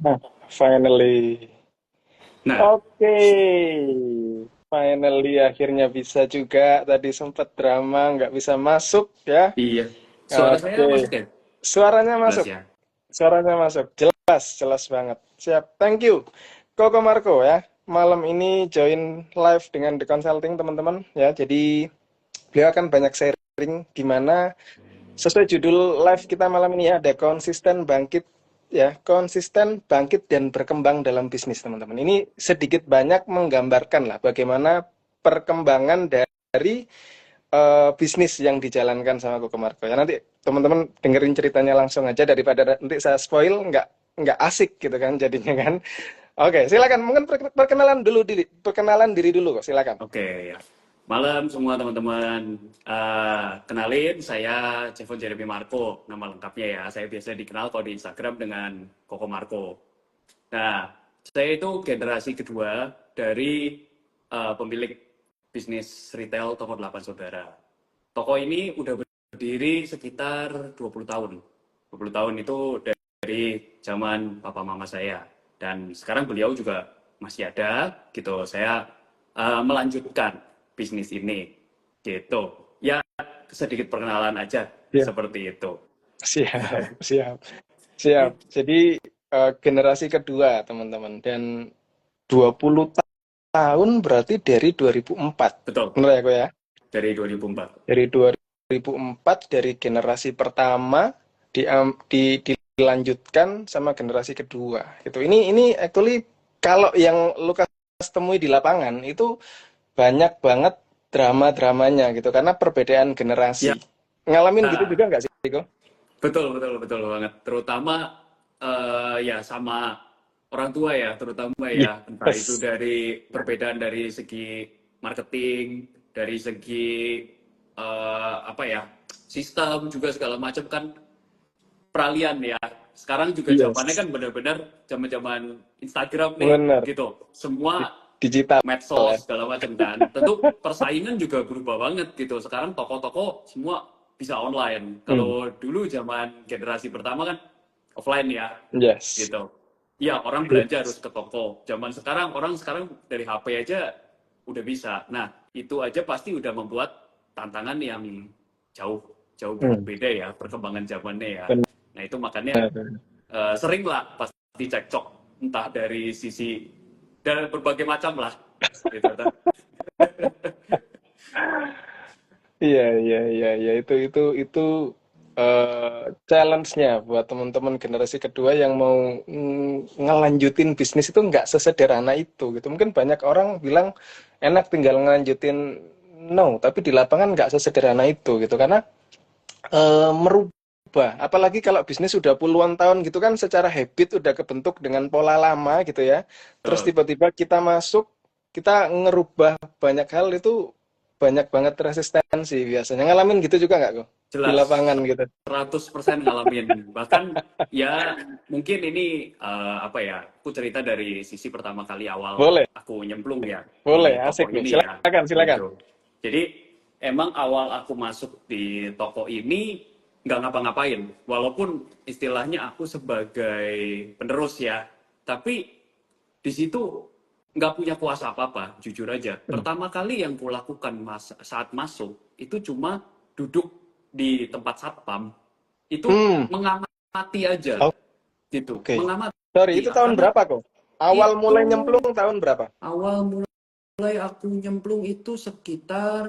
Nah, finally. Nah, Oke. Finally akhirnya bisa juga. Tadi sempat drama nggak bisa masuk ya. iya. Suara saya masuk Oke. ya? Suaranya Jelas masuk. ya? Suaranya masuk. Jelas, jelas banget. Siap. Thank you. Koko Marco ya. Malam ini join live dengan The Consulting teman-teman ya. Jadi beliau akan banyak sharing gimana sesuai judul live kita malam ini ya, ada konsisten bangkit ya, konsisten bangkit dan berkembang dalam bisnis teman-teman. Ini sedikit banyak menggambarkan lah bagaimana perkembangan dari bisnis yang dijalankan sama Koko Marco. Ya nanti teman-teman dengerin ceritanya langsung aja daripada nanti saya spoil nggak asik gitu kan jadinya kan. Oke, silakan mungkin perkenalan diri dulu kok, silakan. Oke, ya. Malam semua teman-teman. Kenalin, saya Cevon Jeremy Marco. Nama lengkapnya ya. Saya biasa dikenal kalau di Instagram dengan Koko Marco. Nah, saya itu generasi kedua dari pemilik bisnis retail Toko 8 Saudara. Toko ini udah berdiri sekitar 20 tahun. 20 tahun itu dari zaman papa mama saya. Dan sekarang beliau juga masih ada gitu. Saya melanjutkan bisnis ini gitu. Ya, sedikit perkenalan aja Ya, seperti itu. siap, siap, siap. Jadi generasi kedua teman-teman dan 20 tahun berarti dari 2004. Betul, Benar ya, Ko ya? dari 2004. Dari 2004 dari generasi pertama dilanjutkan sama generasi kedua. Gitu. Ini actually kalau yang Lukas temui di lapangan itu banyak banget drama-dramanya gitu karena perbedaan Ya, generasi. Ngalamin gitu juga nggak sih, Ko? betul, betul, betul banget. Terutama ya sama orang tua ya, terutama ya, entah itu Yes. dari perbedaan dari segi marketing, dari segi apa ya, sistem juga segala macam kan peralihan ya. Sekarang juga zamannya Yes. kan benar-benar zaman-zaman Instagram nih, Benar. gitu. Semua Digital ya. medsos segala macam dan tentu persaingan juga berubah banget gitu. Sekarang toko-toko semua bisa online. Hmm. Kalau dulu zaman generasi pertama kan offline ya Yes. gitu. Ya orang belanja harus Yes. ke toko. Zaman sekarang orang sekarang dari HP aja udah bisa. Nah itu aja pasti udah membuat tantangan yang jauh jauh Hmm. berbeda ya perkembangan zamannya ya. Benar. Nah itu makanya sering lah pasti cekcok entah dari sisi dan berbagai macam lah gitu kan. Iya, iya, iya, iya, itu challenge-nya buat teman-teman generasi kedua yang mau ngelanjutin bisnis itu nggak sesederhana itu gitu. Mungkin banyak orang bilang enak tinggal ngelanjutin, no, tapi di lapangan nggak sesederhana itu gitu karena merubah. Apalagi kalau bisnis sudah puluhan tahun gitu kan secara habit udah kebentuk dengan pola lama gitu ya. Terus Betul. tiba-tiba kita masuk, kita ngerubah banyak hal itu banyak banget resistensi biasanya. Ngalamin gitu juga nggak kok? Di Jelas lapangan gitu. 100% ngalamin. Bahkan ya mungkin ini apa ya, aku cerita dari sisi pertama kali awal Boleh, aku nyemplung ya boleh, di asik toko nih. ini ya Silakan, silakan. gitu. Jadi emang awal aku masuk di toko ini nggak ngapa-ngapain. Walaupun istilahnya aku sebagai penerus ya, tapi di situ nggak punya kuasa apa-apa, jujur aja. Hmm. Pertama kali yang kulakukan saat masuk itu cuma duduk di tempat satpam, itu Hmm, mengamati aja, gitu. oke. Sorry, Mengamati, itu tahun karena berapa kok? Awal itu mulai nyemplung tahun berapa? awal mulai aku nyemplung itu sekitar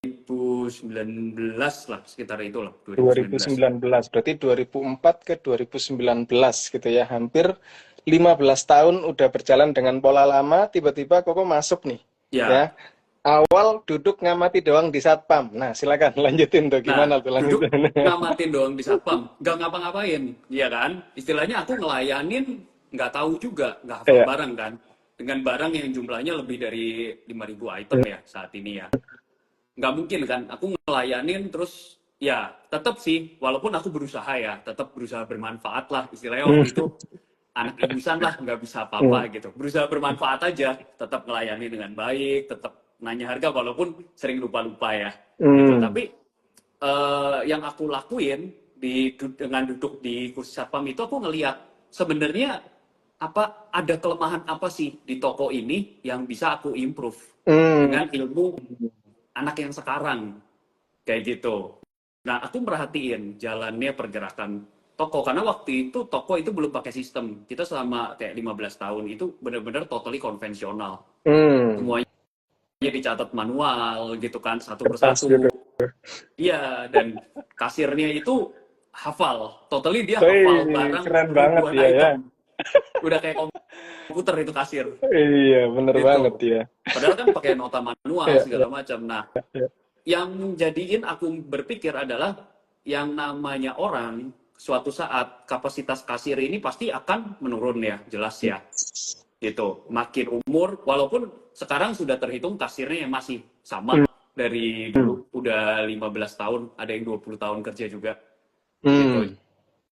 2019 lah, sekitar itulah, 2019. 2019, berarti 2004 ke 2019 gitu ya, hampir 15 tahun udah berjalan dengan pola lama, tiba-tiba Koko masuk nih, Ya, ya. Awal duduk ngamati doang di satpam. Nah, silakan lanjutin tuh, nah, gimana tuh duduk lanjutin. ngamatin doang di satpam, nggak ngapa-ngapain, ya kan? Istilahnya aku ngelayanin, nggak tahu juga, nggak hafal Ya, barang kan? Dengan barang yang jumlahnya lebih dari 5.000 item ya saat ini ya. Nggak mungkin kan, aku ngelayanin terus ya tetap sih, walaupun aku berusaha ya, tetap berusaha bermanfaat lah. Istilahnya hmm, waktu itu anak ingusan lah, nggak bisa hmm, apa-apa gitu. Berusaha bermanfaat aja, tetap melayani dengan baik, tetap nanya harga walaupun sering lupa-lupa ya gitu. hmm, Tapi yang aku lakuin dengan duduk di kursi satpam itu aku ngeliat sebenarnya ada kelemahan apa sih di toko ini yang bisa aku improve Hmm. dengan ilmu anak yang sekarang kayak gitu. Nah, aku merhatiin jalannya pergerakan toko karena waktu itu toko itu belum pakai sistem. Kita selama kayak 15 tahun itu benar-benar totally konvensional. Hmm. Semuanya dicatat manual gitu kan, satu Kertas gitu. persatu. Iya, dan kasirnya itu hafal. Totally dia hafal Wih, barang keren banget ribuan dia ya. item. Udah kayak komputer itu kasir Iya, bener banget gitu. dia. Padahal kan pakai nota manual Iya, iya, segala macam. Nah, iya. yang jadiin aku berpikir adalah yang namanya orang suatu saat kapasitas kasir ini pasti akan menurun ya, jelas ya. Gitu. Makin umur, walaupun sekarang sudah terhitung kasirnya yang masih sama Hmm. dari dulu udah 15 tahun, ada yang 20 tahun kerja juga gitu. Hmm.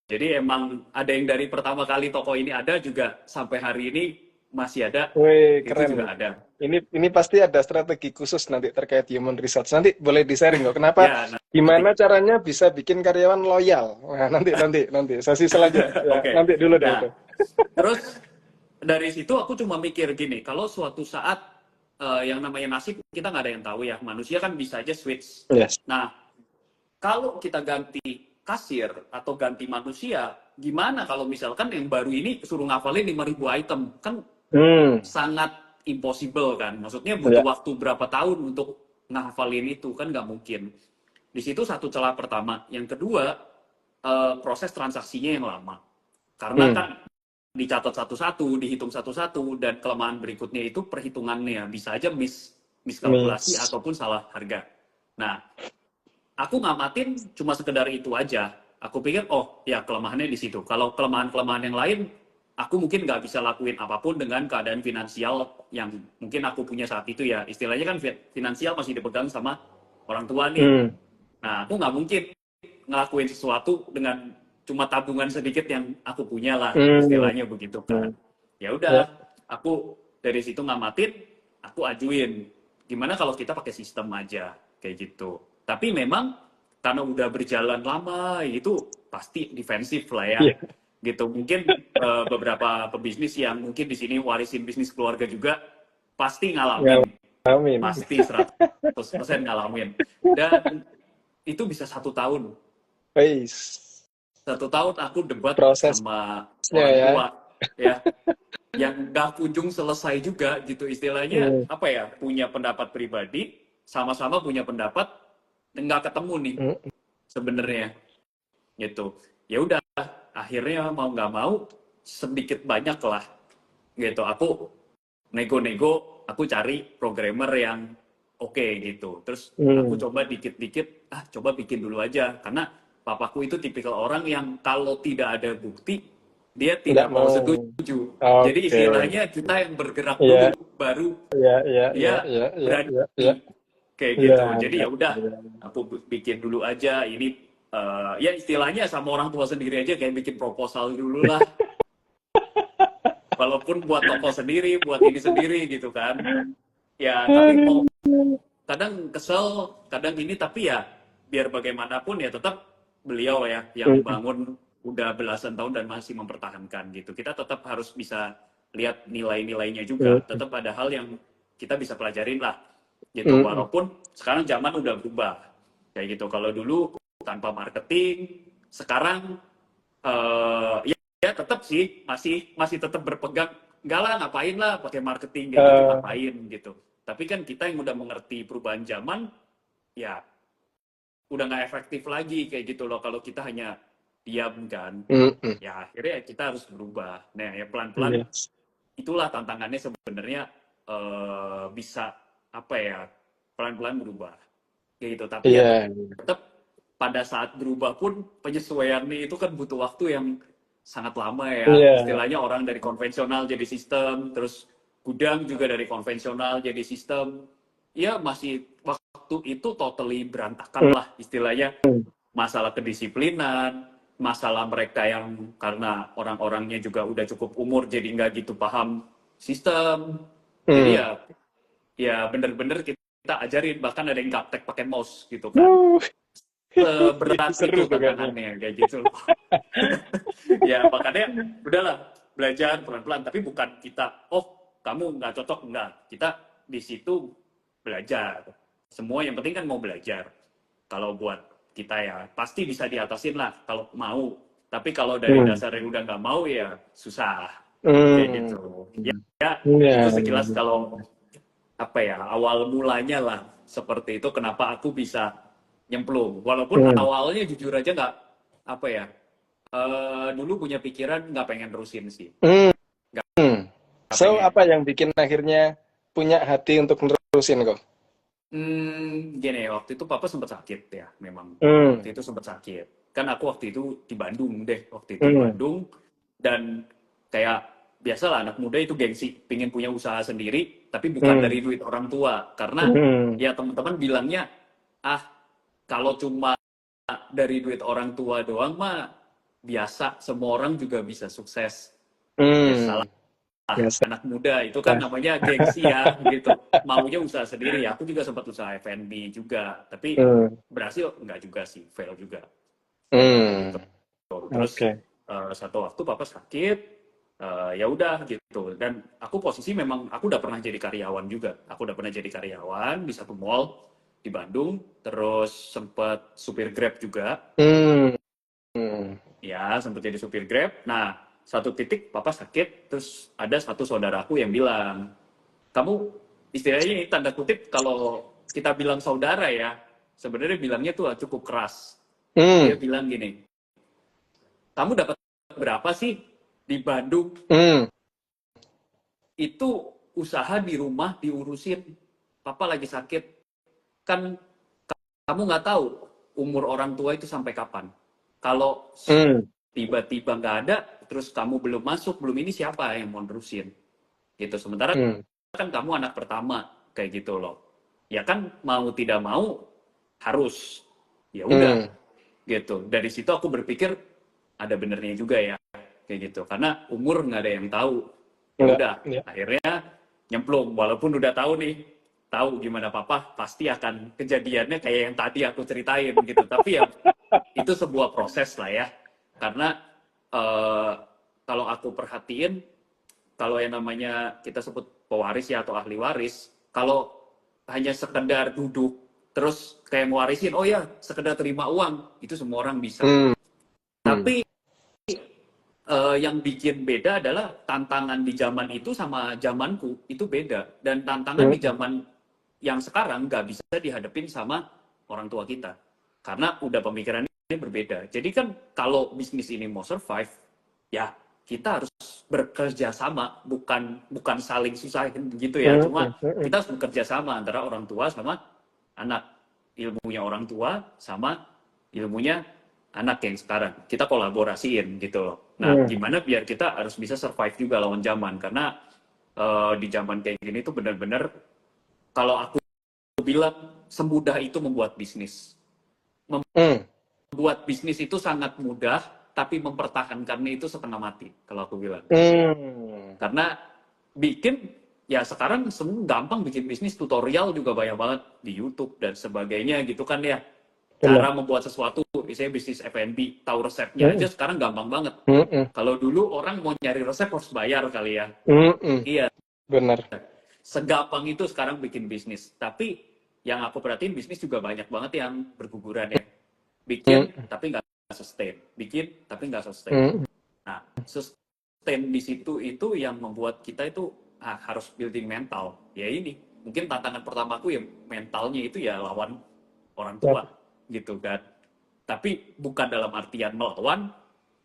Jadi emang ada yang dari pertama kali toko ini ada juga sampai hari ini masih ada, Wih, itu keren nih. juga ada. Ini pasti ada strategi khusus nanti terkait human resource. Nanti boleh di-sharing kok. Kenapa? Ya, nanti. Gimana caranya bisa bikin karyawan loyal? Nah, nanti sesi selanjutnya. Ya, Oke. nanti dulu deh itu. Nah, terus dari situ aku cuma mikir gini, kalau suatu saat yang namanya nasib kita nggak ada yang tahu ya, manusia kan bisa aja switch. Yes. Nah, kalau kita ganti kasir atau ganti manusia, gimana kalau misalkan yang baru ini suruh ngafalin 5.000 item? Kan Hmm. sangat impossible kan. Maksudnya butuh Ya. waktu berapa tahun untuk ngafalin itu, kan nggak mungkin. Di situ satu celah pertama. Yang kedua, proses transaksinya yang lama. Karena Hmm. kan dicatat satu-satu, dihitung satu-satu, dan kelemahan berikutnya itu perhitungannya bisa aja miskalkulasi Miss. ataupun salah harga. Nah, aku ngamatin cuma sekedar itu aja. Aku pikir, oh ya kelemahannya di situ. Kalau kelemahan-kelemahan yang lain, aku mungkin nggak bisa lakuin apapun dengan keadaan finansial yang mungkin aku punya saat itu ya. Istilahnya kan finansial masih dipegang sama orang tua nih. Hmm. Nah, aku nggak mungkin ngelakuin sesuatu dengan cuma tabungan sedikit yang aku punya lah, Hmm. istilahnya begitu kan. Hmm. Ya Ya. udah, aku dari situ ngamatin, aku ajuin. Gimana kalau kita pakai sistem aja, kayak gitu. Tapi memang karena udah berjalan lama, itu pasti defensif lah ya. Iya. Gitu. Mungkin beberapa pebisnis yang mungkin di sini warisin bisnis keluarga juga pasti ngalamin. Ngalamin. Pasti 100% ngalamin. Dan itu bisa 1 tahun. Wis. 1 tahun aku debat Prosesnya sama orang ya. tua, ya, yang gak kunjung selesai juga gitu. Istilahnya Hmm. apa ya, punya pendapat pribadi, sama-sama punya pendapat, nggak ketemu nih Hmm. sebenarnya gitu. Ya udah, akhirnya mau nggak mau sedikit banyak lah gitu. Aku nego-nego, aku cari programmer yang oke gitu. Terus aku Hmm. coba dikit-dikit, coba bikin dulu aja. Karena papaku itu tipikal orang yang kalau tidak ada bukti, dia Nggak tidak mau mau. setuju. Jadi Oke. istilahnya kita yang bergerak Iya, dulu, baru iya, iya, iya, dia iya, iya, berani. iya, iya. Kayak Iya, gitu. Jadi iya, ya udah, iya. aku bikin dulu aja. Ini ya istilahnya sama orang tua sendiri aja kayak bikin proposal dulu lah. Walaupun buat toko sendiri, buat ini sendiri gitu kan. Ya, tapi mau kadang kesel, kadang ini, tapi ya biar bagaimanapun ya tetap beliau ya yang Hmm. bangun udah belasan tahun dan masih mempertahankan gitu. Kita tetap harus bisa lihat nilai-nilainya juga. Hmm. Tetap ada hal yang kita bisa pelajarin lah gitu. Hmm. Walaupun sekarang zaman udah berubah. Kayak gitu. Kalau dulu tanpa marketing, sekarang ya tetap sih masih tetap berpegang, enggak lah ngapain lah pakai marketing kayak gitu, Eh, ngapain gitu. Tapi kan kita yang udah mengerti perubahan zaman, ya udah nggak efektif lagi kayak gitu loh kalau kita hanya diam kan. hmm. Hmm. Ya akhirnya kita harus berubah. Nah ya pelan-pelan Yes. itulah tantangannya sebenarnya, bisa apa ya, pelan-pelan berubah kayak gitu. Tapi ya Iya. tetap pada saat berubah pun penyesuaiannya itu kan butuh waktu yang sangat lama ya. Iya. Istilahnya orang dari konvensional jadi sistem, terus gudang juga dari konvensional jadi sistem. Ya masih waktu itu totally berantakan Hmm. lah istilahnya. Masalah kedisiplinan, masalah mereka yang karena orang-orangnya juga udah cukup umur jadi nggak gitu paham sistem. Jadi Hmm. ya bener-bener kita ajarin, bahkan ada yang gaptek pakai mouse gitu kan. Wuh. seberat Seru itu tuh kayaknya. tantangannya kayak gitu loh. Ya makanya udahlah belajar pelan-pelan, tapi bukan kita oh kamu nggak cocok, enggak, kita di situ belajar semua, yang penting kan mau belajar. Kalau buat kita ya pasti bisa diatasin lah kalau mau, tapi kalau dari Hmm. dasarnya udah nggak mau ya susah kayak Hmm. gitu ya. Itu Ya. sekilas kalau apa ya awal mulanya lah seperti itu, kenapa aku bisa nyemplung walaupun Hmm. awalnya jujur aja nggak apa ya, dulu punya pikiran nggak pengen terusin sih, Hmm. nggak So, pengen. apa yang bikin akhirnya punya hati untuk nerusin kok? Gini, waktu itu papa sempat sakit ya, memang. Hmm. Waktu itu sempat sakit. Kan aku waktu itu di Bandung deh, waktu itu di Hmm. Bandung. Dan kayak, biasalah anak muda itu gengsi, pengen punya usaha sendiri, tapi bukan Hmm. dari duit orang tua. Karena Hmm. ya teman-teman bilangnya, ah kalau cuma dari duit orang tua doang mah, biasa, semua orang juga bisa sukses. Ya Hmm. salah, Biasa. anak muda itu kan namanya gengsi ya gitu, maunya usaha sendiri. Aku juga sempat usaha F&B juga, tapi Hmm. berhasil enggak juga sih, fail juga Hmm. gitu. Terus Oke. satu waktu papa sakit, ya udah gitu, dan aku posisi memang aku udah pernah jadi karyawan juga, aku udah pernah jadi karyawan di satu mall di Bandung, terus sempat supir Grab juga. Hmm. Hmm. Ya, sempat jadi supir Grab. Nah, satu titik papa sakit, terus ada satu saudaraku yang bilang, kamu istilahnya ini tanda kutip kalau kita bilang saudara ya, sebenarnya bilangnya tuh cukup keras. Dia Hmm. bilang gini, kamu dapat berapa sih di Bandung? Hmm. Itu usaha di rumah diurusin, papa lagi sakit, kan kamu nggak tahu umur orang tua itu sampai kapan. Kalau Hmm. tiba-tiba nggak ada, terus kamu belum masuk, belum ini, siapa yang mau nerusin? Gitu. Sementara Hmm. kan kamu anak pertama, kayak gitu loh. Ya kan mau tidak mau harus. Ya udah, Hmm. gitu. Dari situ aku berpikir ada benernya juga ya, kayak gitu. Karena umur nggak ada yang tahu. Ya Enggak. udah, Ya. akhirnya nyemplung. Walaupun udah tahu nih, tahu gimana papa pasti akan kejadiannya kayak yang tadi aku ceritain gitu. Tapi ya itu sebuah proses lah ya. Karena eh, kalau aku perhatiin, kalau yang namanya kita sebut pewaris ya atau ahli waris, kalau hanya sekedar duduk terus kayak mewarisin, oh ya sekedar terima uang, itu semua orang bisa. Hmm. Hmm. Tapi yang bikin beda adalah tantangan di zaman itu sama zamanku itu beda, dan tantangan di Hmm. zaman yang sekarang nggak bisa dihadapin sama orang tua kita karena udah pemikirannya berbeda. Jadi kan kalau bisnis ini mau survive, ya kita harus bekerja sama, bukan bukan saling susahin gitu ya. Hmm. Cuma Hmm. kita harus bekerja sama antara orang tua sama anak, ilmunya orang tua sama ilmunya anak yang sekarang. Kita kolaborasiin gitu loh. Nah, Hmm. gimana biar kita harus bisa survive juga lawan zaman, karena di zaman kayak gini tuh benar-benar kalau aku bilang semudah itu membuat bisnis. Hmm. Membuat bisnis itu sangat mudah, tapi mempertahankannya itu setengah mati, kalau aku bilang. Hmm. Karena bikin, ya sekarang semua gampang bikin bisnis, tutorial juga banyak banget di YouTube dan sebagainya gitu kan ya. Benar. Cara membuat sesuatu, misalnya bisnis F&B, tahu resepnya Hmm. aja sekarang gampang banget. Hmm. Kalau dulu orang mau nyari resep harus bayar kali ya. Hmm. Hmm. Iya, Benar. segampang itu sekarang bikin bisnis. Tapi yang aku perhatiin bisnis juga banyak banget yang berguguran ya. Hmm. Bikin tapi nggak sustain, bikin tapi nggak sustain. Hmm. Nah, sustain di situ itu yang membuat kita itu harus building mental. Ya ini, mungkin tantangan pertamaku ya mentalnya itu ya lawan orang Ya. tua gitu kan. Tapi bukan dalam artian melawan,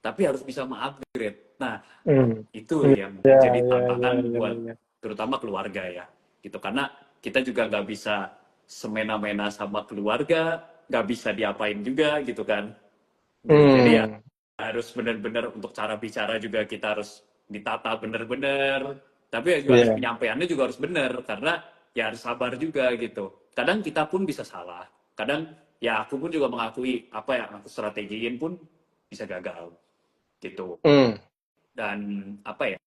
tapi harus bisa mengupgrade. Nah, Hmm. itu yang Ya, jadi ya, ya, tantangan ya, buat ya. terutama keluarga ya. Gitu, karena kita juga nggak bisa semena-mena sama keluarga, nggak bisa diapain juga gitu kan. Gitu. Jadi ya Hmm. harus benar-benar untuk cara bicara juga kita harus ditata benar-benar, tapi ya juga harus Ya. penyampaiannya juga harus benar, karena ya harus sabar juga gitu. Kadang kita pun bisa salah, kadang ya aku pun juga mengakui apa yang aku strategiin pun bisa gagal gitu. Hmm. Dan apa ya,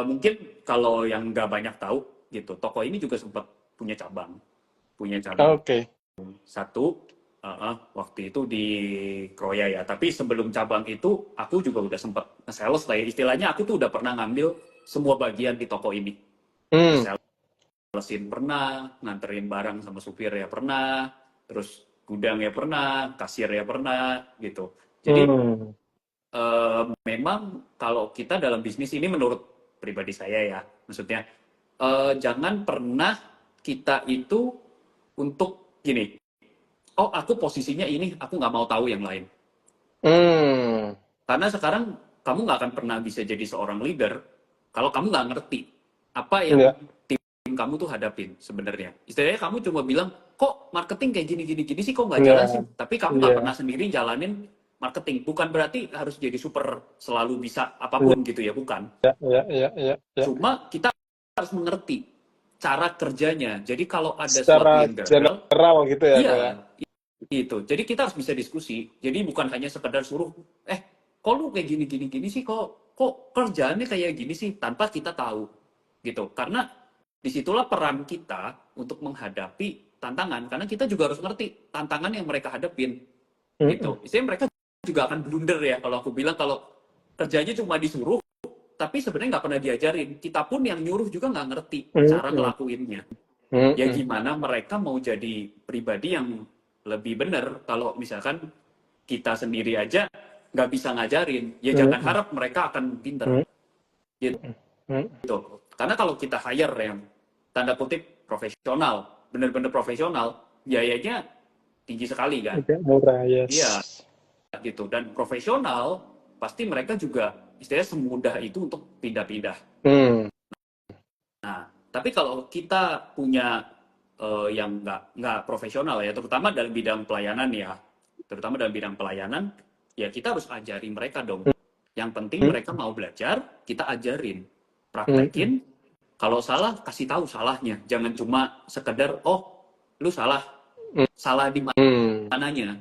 mungkin kalau yang nggak banyak tahu gitu, toko ini juga sempat punya cabang Oke. satu, waktu itu di Kroya ya. Tapi sebelum cabang itu, aku juga udah sempat nge-sales lah ya. Istilahnya aku tuh udah pernah ngambil semua bagian di toko ini. Hmm. Salesin pernah, nganterin barang sama supir ya pernah, terus gudang ya pernah, kasir ya pernah, gitu. Jadi memang kalau kita dalam bisnis ini menurut pribadi saya ya, maksudnya jangan pernah kita itu untuk gini, oh aku posisinya ini, aku nggak mau tahu yang lain. Karena sekarang kamu nggak akan pernah bisa jadi seorang leader kalau kamu nggak ngerti apa yang Ya. tim kamu tuh hadapin sebenarnya. Istilahnya kamu cuma bilang, kok marketing kayak gini sih, kok nggak jalan sih? Tapi kamu nggak pernah sendiri jalanin marketing. Bukan berarti harus jadi super selalu bisa apapun gitu ya, bukan. Ya. Cuma kita harus mengerti cara kerjanya. Jadi kalau ada sesuatu Secara yang gagal, general gitu ya, Kak ya. iya, itu. Jadi kita harus bisa diskusi. Jadi bukan hanya sekedar suruh, kok lu kayak gini sih, kok kerjaannya kayak gini sih, tanpa kita tahu, gitu. Karena disitulah peran kita untuk menghadapi tantangan. Karena kita juga harus ngerti tantangan yang mereka hadapin, gitu. Istilahnya mereka juga akan blunder ya. Kalau aku bilang kalau kerjanya cuma disuruh, tapi sebenarnya nggak pernah diajarin. Kita pun yang nyuruh juga nggak ngerti cara ngelakuinnya. Ya gimana mereka mau jadi pribadi yang lebih benar kalau misalkan kita sendiri aja nggak bisa ngajarin. Ya jangan harap mereka akan pinter. Gitu. Karena kalau kita hire yang tanda kutip profesional, benar-benar profesional, biayanya tinggi sekali kan. Murah, yes. Iya, gitu. Dan profesional pasti mereka juga istilahnya semudah itu untuk pindah-pindah. Nah, tapi kalau kita punya yang nggak profesional ya, terutama dalam bidang pelayanan ya, ya kita harus ajari mereka dong. Yang penting mereka mau belajar, kita ajarin, praktekin. Kalau salah, kasih tahu salahnya. Jangan cuma sekedar, oh, lu salah di mananya.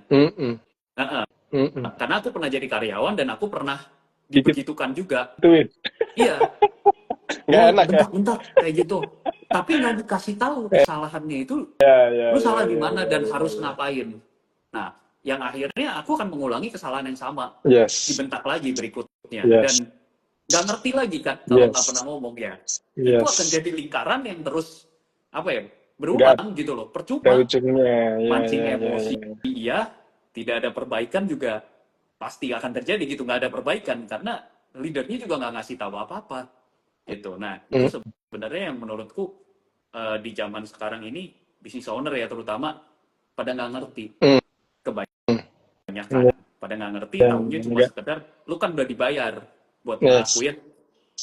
Karena aku pernah jadi karyawan dan aku pernah dibegitukan juga. Iya. Nggak enak ya. Bentar, kayak gitu. Tapi nggak dikasih tahu kesalahannya itu, lu salah di mana dan harus ngapain. Nah, yang akhirnya aku akan mengulangi kesalahan yang sama. Dibentak lagi berikutnya. Dan nggak ngerti lagi kan, kalau nggak pernah ngomong ya. Itu akan jadi lingkaran yang terus, berulang gitu loh. Percuma. Mancing emosi, iya. Tidak ada perbaikan juga pasti akan terjadi gitu. Nggak ada perbaikan, karena leadernya juga nggak ngasih tahu apa-apa. Gitu. Nah, itu sebenarnya yang menurutku di zaman sekarang ini business owner ya terutama pada nggak ngerti kebanyakan, pada nggak ngerti, tahunya cuma sekedar lu kan udah dibayar buat ngelakuin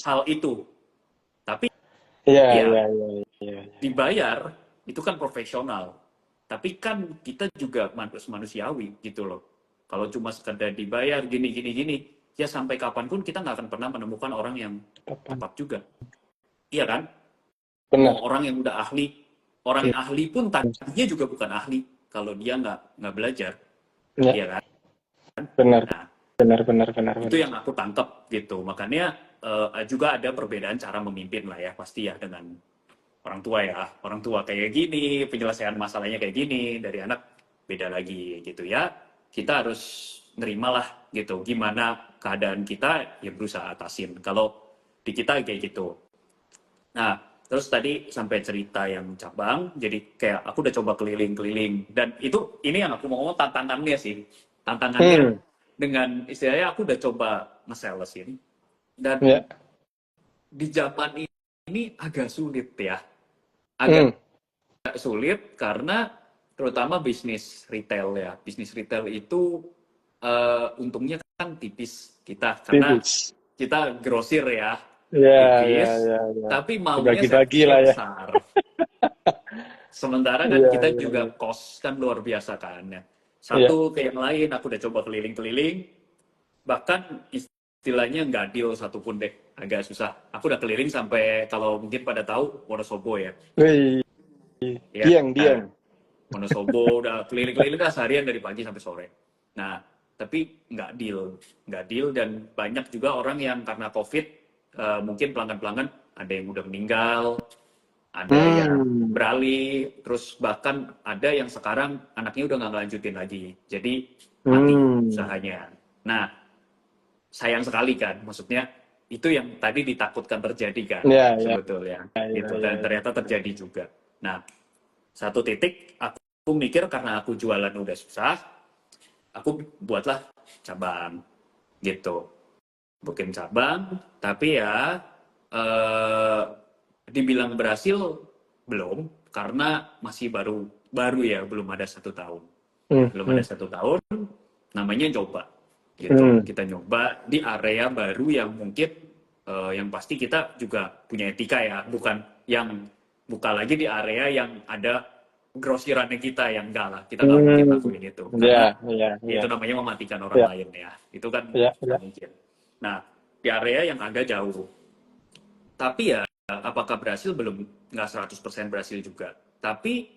hal itu, tapi dibayar itu kan profesional, tapi kan kita juga manusiawi gitu loh. Kalau cuma sekedar dibayar gini ya sampai kapanpun kita nggak akan pernah menemukan orang yang tepat juga. Iya kan? Benar. Mau orang yang udah ahli, orang yang ahli pun tadinya juga bukan ahli kalau dia nggak belajar. Iya kan? Benar. Nah, benar. Itu yang aku tangkap gitu. Makanya juga ada perbedaan cara memimpin lah ya pasti ya dengan orang tua ya. Orang tua kayak gini, penyelesaian masalahnya kayak gini, dari anak beda lagi gitu ya. Kita harus nerimalah gitu. Gimana keadaan kita ya berusaha atasin. Kalau di kita kayak gitu. Nah, terus tadi sampai cerita yang cabang, jadi kayak aku udah coba keliling-keliling. Dan ini yang aku mau ngomong tantangannya sih. Tantangannya dengan istilahnya aku udah coba nge-salesin. Dan di zaman ini agak sulit ya. Agak sulit karena terutama bisnis retail ya. Bisnis retail itu untungnya kan tipis kita. Karena kita grosir ya. Tipis, tapi maunya servisnya besar. Sementara kan kita juga cost kan luar biasa kan ya. Satu ke yang lain, aku udah coba keliling-keliling, bahkan istilahnya nggak deal satupun deh, agak susah. Aku udah keliling sampai, kalau mungkin pada tahu, Wonosobo ya. Dieng. Wonosobo udah keliling-keliling lah seharian dari pagi sampai sore. Nah, tapi nggak deal dan banyak juga orang yang karena COVID, mungkin pelanggan-pelanggan ada yang udah meninggal, ada yang Hmm. beralih, terus bahkan ada yang sekarang anaknya udah nggak ngelanjutin lagi, jadi mati Hmm. usahanya. Nah, sayang sekali kan, maksudnya itu yang tadi ditakutkan terjadi kan Ya, ya, sebetulnya, ya, gitu, ya, dan ya. ternyata terjadi juga. Nah, satu titik aku mikir karena aku jualan udah susah, aku buatlah cabang gitu, bikin cabang, tapi ya eh, dibilang berhasil belum, karena masih baru baru ya, belum ada 1 tahun, Hmm. belum ada Hmm. 1 tahun, namanya coba gitu, Hmm. kita nyoba di area baru yang mungkin yang pasti kita juga punya etika ya, bukan yang buka lagi di area yang ada grosirannya kita, yang enggak lah, kita nggak mungkin Hmm. lakuin itu karena Ya, ya, itu ya, namanya mematikan orang ya, lain ya, itu kan ya, nggak ya. mungkin. Nah, di area yang agak jauh, tapi ya apakah berhasil, belum, nggak 100% berhasil juga, tapi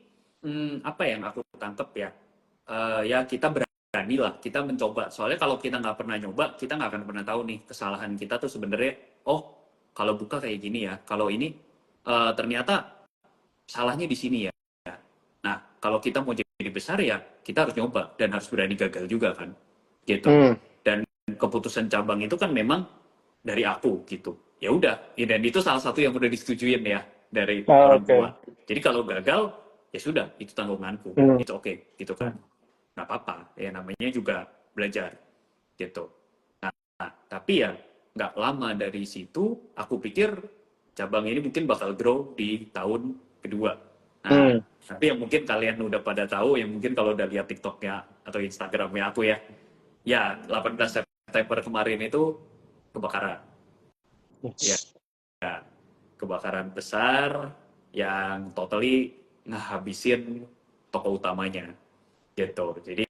apa yang aku tangkep ya, ya kita berani lah, kita mencoba, soalnya kalau kita nggak pernah nyoba, kita nggak akan pernah tahu nih kesalahan kita tuh sebenarnya, oh kalau buka kayak gini ya, kalau ini ternyata salahnya di sini ya. Nah, kalau kita mau jadi besar ya kita harus nyoba dan harus berani gagal juga kan, gitu. Hmm. Dan keputusan cabang itu kan memang dari aku gitu. Ya udah, ya, dan itu salah satu yang udah disetujuin ya dari Ah, orang tua. oke. Jadi kalau gagal ya sudah, itu tanggunganku, Hmm. itu oke, gitu kan. Nggak apa-apa, ya namanya juga belajar gitu. Nah, tapi ya nggak lama dari situ, aku pikir cabang ini mungkin bakal grow di tahun kedua. Nah, Hmm. tapi yang mungkin kalian udah pada tahu, yang mungkin kalau udah lihat TikToknya atau Instagramnya aku ya 18 September kemarin itu kebakaran. Ya, Yes. kebakaran besar yang totally ngehabisin toko utamanya gitu. Jadi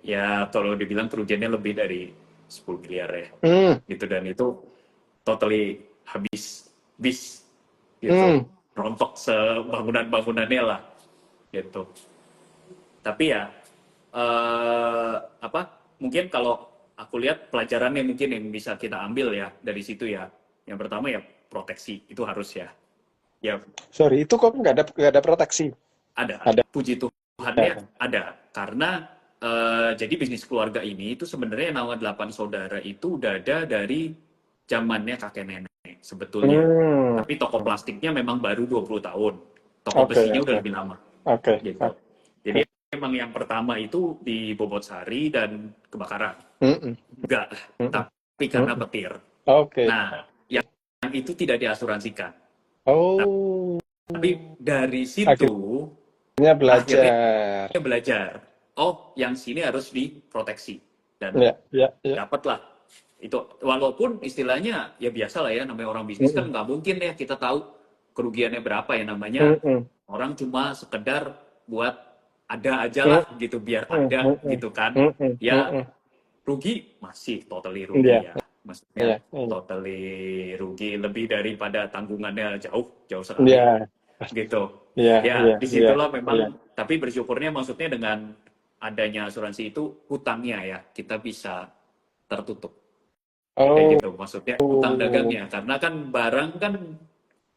ya kalau dibilang kerugiannya lebih dari 10 miliar ya Hmm. gitu, dan itu totally habis bis gitu, Hmm. rontok sebangunan-bangunannya lah gitu. Tapi ya apa, mungkin kalau aku lihat pelajarannya mungkin yang bisa kita ambil ya dari situ ya, yang pertama ya proteksi itu harus ya, ya Sorry, itu kok nggak ada proteksi? ada, Ada. puji Tuhannya ada, karena jadi bisnis keluarga ini itu sebenarnya nama 8 saudara itu udah ada dari zamannya kakek nenek sebetulnya, Hmm. tapi toko plastiknya memang baru 20 tahun, toko Oke, besinya udah oke, lebih lama oke, gitu. oke. Jadi memang yang pertama itu di Bobotsari dan kebakaran, Mm-mm. enggak, Mm-mm. tapi karena Mm-mm. petir. Oke. Nah, yang itu tidak diasuransikan, Oh, tapi dari situ akhirnya akhirnya belajar. belajar, oh yang sini harus diproteksi, dan Ya, ya, ya. dapatlah itu, walaupun istilahnya ya biasa lah ya, namanya orang bisnis kan Mm-mm. nggak mungkin ya kita tahu kerugiannya berapa ya, namanya Mm-mm. orang cuma sekedar buat ada aja lah Mm-mm. gitu, biar ada Mm-mm. gitu kan Mm-mm. ya. Mm-mm. Rugi masih totally Iya, rugi ya, maksudnya iya, iya. totally rugi, lebih daripada tanggungannya jauh jauh sekali Iya, gitu iya, iya, ya. iya, Disitulah iya. memang, tapi bersyukurnya maksudnya dengan adanya asuransi itu, hutangnya ya kita bisa tertutup kayak Oh, gitu, maksudnya utang dagangnya, karena kan barang kan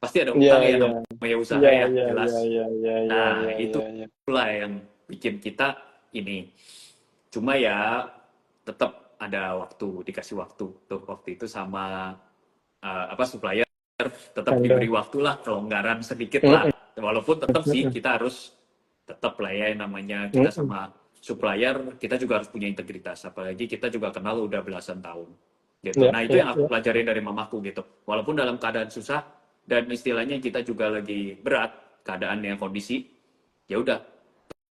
pasti ada iya, utang ya, iya. namanya usaha Iya, ya, iya, iya, jelas. iya, iya, iya, Nah, iya, iya, iya. itulah yang bikin kita ini, cuma ya tetap ada waktu, dikasih waktu tuh waktu itu sama apa, supplier, tetap diberi Anda. waktu lah, kelonggaran sedikit Mm-mm. lah, walaupun tetap sih Mm-mm. kita harus tetap lah ya, yang namanya kita Mm-mm. sama supplier, kita juga harus punya integritas, apalagi kita juga kenal udah belasan tahun gitu. Ya, Nah, itu ya, yang aku ya. pelajarin dari mamaku gitu, walaupun dalam keadaan susah dan istilahnya kita juga lagi berat keadaannya, kondisi, ya udah,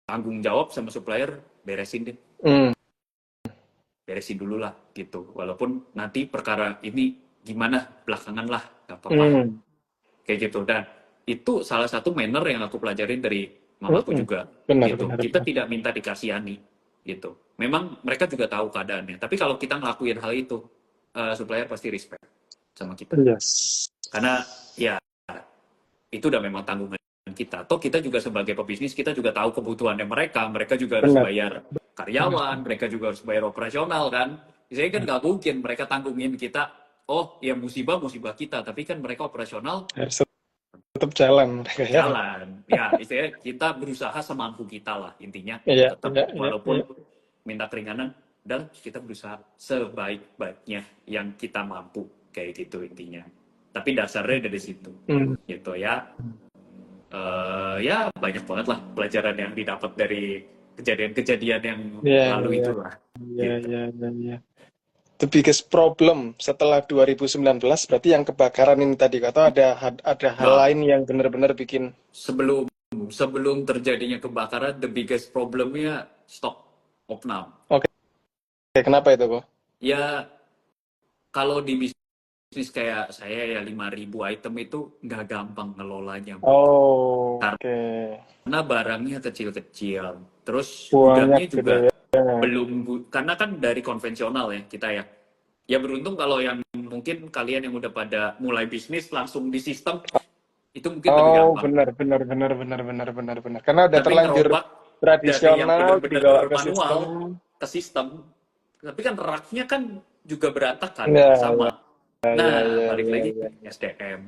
tanggung jawab sama supplier, beresin deh, Mm. beresin dulu lah gitu, walaupun nanti perkara ini gimana belakangan lah, gak apa-apa Mm. kayak gitu. Dan itu salah satu manner yang aku pelajarin dari mamaku Mm-mm. juga Benar, gitu, benar, kita benar. tidak minta dikasihani gitu, memang mereka juga tahu keadaannya, tapi kalau kita ngelakuin hal itu, supplier pasti respect sama kita, Yes. karena ya itu udah memang tanggungan kita. Toh kita juga sebagai pebisnis, kita juga tahu kebutuhannya mereka. Mereka juga harus Benar, bayar benar. karyawan, mereka juga harus bayar operasional kan. Jadi kan nggak mungkin mereka tanggungin kita, oh ya musibah musibah kita, tapi kan mereka operasional Harus tetap jalan mereka ya. jalan. Ya, istilahnya kita berusaha semampu kita lah intinya. Iya, Tetap iya, iya, walaupun iya. minta keringanan, dan kita berusaha sebaik-baiknya yang kita mampu kayak gitu intinya. Tapi dasarnya dari situ, Hmm. gitu ya. Ya banyak banget lah pelajaran yang didapat dari kejadian-kejadian yang Iya, lalu iya, itulah, iya, gitu. iya, iya, iya. The biggest problem setelah 2019 berarti yang kebakaran ini tadi, atau ada hal Nah, lain yang benar-benar bikin. sebelum sebelum terjadinya kebakaran, the biggest problemnya stok opnam. Oke, kenapa itu kok? Ya kalau di bisnis kayak saya ya 5.000 item itu nggak gampang ngelolanya, Bro. Oh, oke. Karena barangnya kecil-kecil. Terus Banyak gudangnya gitu juga ya. karena kan dari konvensional ya kita ya. Ya beruntung kalau yang mungkin kalian yang udah pada mulai bisnis langsung di sistem itu mungkin lebih Oh, gampang. benar, benar, benar, benar, benar, benar, benar. Karena udah Tapi terlanjur ngerobak dari yang tradisional benar-benar dibawa ke manual sistem. ke sistem, tapi kan raknya kan juga berantakan, Ya, ya, sama. ya, Nah, ya, balik ya, lagi ya. SDM,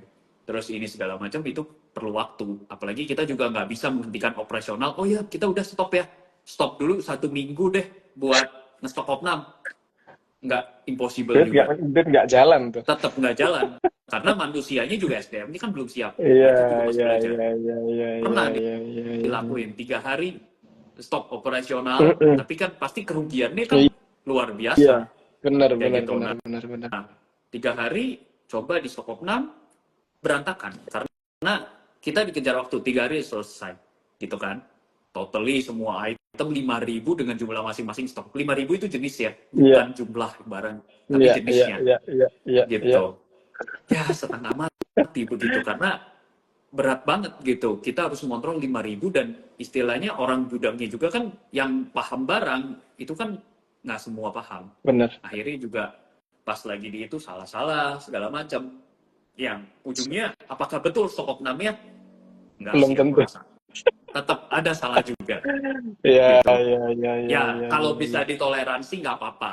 terus ini segala macam itu perlu waktu. Apalagi kita juga nggak bisa menghentikan operasional. Oh ya, kita udah stop ya, stop dulu 1 minggu deh buat ngestok opnam. Nggak, impossible juga. Duit nggak jalan tuh. Tetap nggak jalan. Karena manusianya juga SDM ini kan belum siap. Iya, Mereka juga masih iya, belajar. iya, iya, iya, iya, Pernah iya, iya, iya. dilakuin 3 hari stop operasional, Mm-mm. tapi kan pasti kerugiannya kan luar Iya, biasa benar, kayak benar, gitu. benar, Nah, benar, benar. 3 hari coba di stop opnam berantakan karena kita dikejar waktu 3 hari selesai, gitu kan? Totally semua item 5.000 dengan jumlah masing-masing stok. 5.000 itu jenis ya, Iya, bukan jumlah barang, tapi iya, iya, jenisnya, iya, iya, iya, iya. gitu. Ya setengah mati begitu karena berat banget gitu. Kita harus mengontrol 5.000 dan istilahnya orang gudangnya juga kan yang paham barang itu kan nggak semua paham. Benar. Akhirnya juga pas lagi di itu salah-salah segala macam. Yang ujungnya apakah betul stok opnamnya? Nggak Belum sih aku tentu. rasa. Tetap ada salah juga Iya, gitu. iya, iya, iya, Ya iya, kalau iya, iya. bisa ditoleransi nggak apa-apa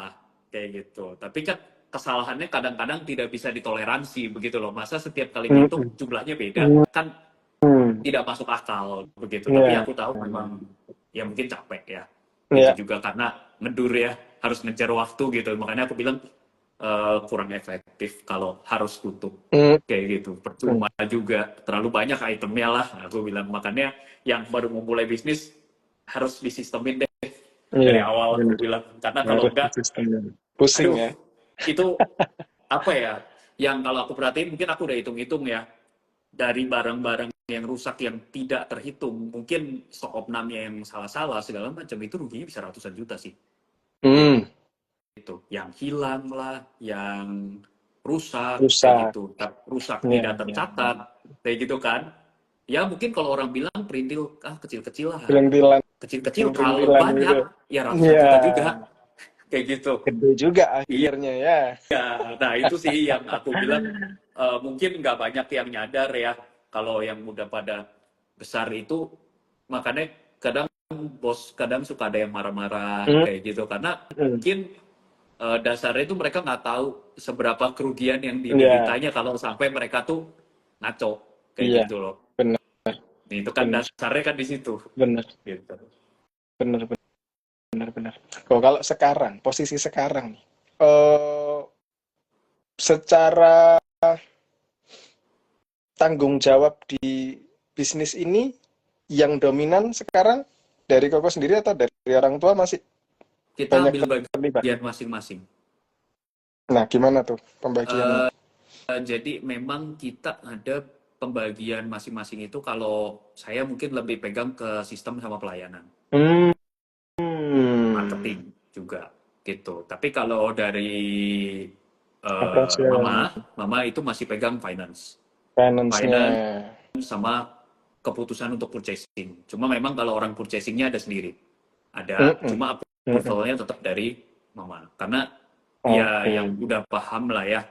kayak gitu. Tapi kan kesalahannya kadang-kadang tidak bisa ditoleransi begitu loh. Masa setiap kali Mm-mm. ngitung jumlahnya beda kan Mm. tidak masuk akal begitu. Tapi Iya, aku tahu memang ya mungkin capek ya. iya. Itu juga karena ngedur ya, harus ngejar waktu gitu. Makanya aku bilang kurang efektif kalau harus tutup Mm. kayak gitu. Percuma juga terlalu banyak itemnya lah. Aku bilang makanya yang baru memulai bisnis harus disistemin deh Iya, dari awal aku benar. bilang. Karena kalau Harus enggak, sistemnya. Pusing aduh ya. itu apa ya? Yang kalau aku perhatiin mungkin aku udah hitung-hitung ya dari barang-barang yang rusak yang tidak terhitung, mungkin stok opnamnya yang salah-salah segala macam itu ruginya bisa ratusan juta sih. Kayak Hmm, gitu. Yang hilang lah, yang rusak kayak rusak. gitu. Rusak Iya, tidak iya. tercatat kayak gitu kan. Ya mungkin kalau orang bilang perintil kecil-kecil lah. Perintilan, Kecil-kecil kalau perintilan banyak gitu. ya ratusan Iya, juta juga kayak gitu. gede juga Iya, akhirnya ya. nah itu sih yang aku bilang mungkin nggak banyak yang nyadar ya kalau yang udah pada besar itu, makanya kadang bos kadang suka ada yang marah-marah Hmm, kayak gitu karena hmm. mungkin dasarnya itu mereka nggak tahu seberapa kerugian yang Iya, dideritanya kalau sampai mereka tuh ngaco kayak iya. gitu loh. Benar, Nah, itu kan benar, dasarnya kan di situ benar, gitu. benar, benar, benar. Kalau sekarang, posisi sekarang nih, eh secara tanggung jawab di bisnis ini yang dominan sekarang dari Koko sendiri atau dari orang tua masih Kita banyak ambil terlibat? bagian masing-masing. Nah, gimana tuh pembagiannya? Jadi memang kita ada pembagian masing-masing itu. Kalau saya mungkin lebih pegang ke sistem sama pelayanan, Hmm, marketing juga gitu. Tapi kalau dari operasional, mama itu masih pegang finance, finance-nya. finance sama keputusan untuk purchasing. Cuma memang kalau orang purchasingnya ada sendiri, ada. Mm-mm, Cuma mm-mm. approvalnya tetap dari mama. Karena ya Oke. yang udah paham lah ya,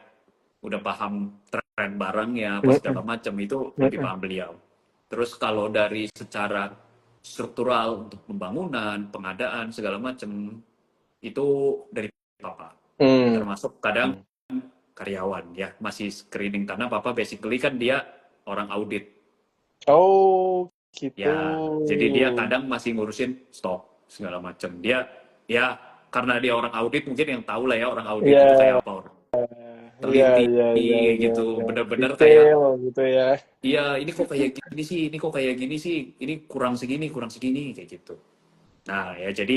udah paham tren barangnya apa segala Mm-mm, macam itu lebih mm-mm, paham beliau. Terus kalau dari secara struktural untuk pembangunan, pengadaan segala macam itu dari papa. mm. Termasuk kadang karyawan ya masih screening karena papa basically kan dia orang audit Oh, gitu. Ya, jadi dia kadang masih ngurusin stok segala macam. Dia ya karena dia orang audit mungkin yang tahu lah ya orang audit itu Iya, kayak apa orang iya, teliti iya, iya, kayak iya, gitu. iya. Bener-bener kayak Detail gitu ya. iya ini kok kayak gini sih, ini kok kayak gini sih, ini kurang segini kayak gitu. Nah, ya jadi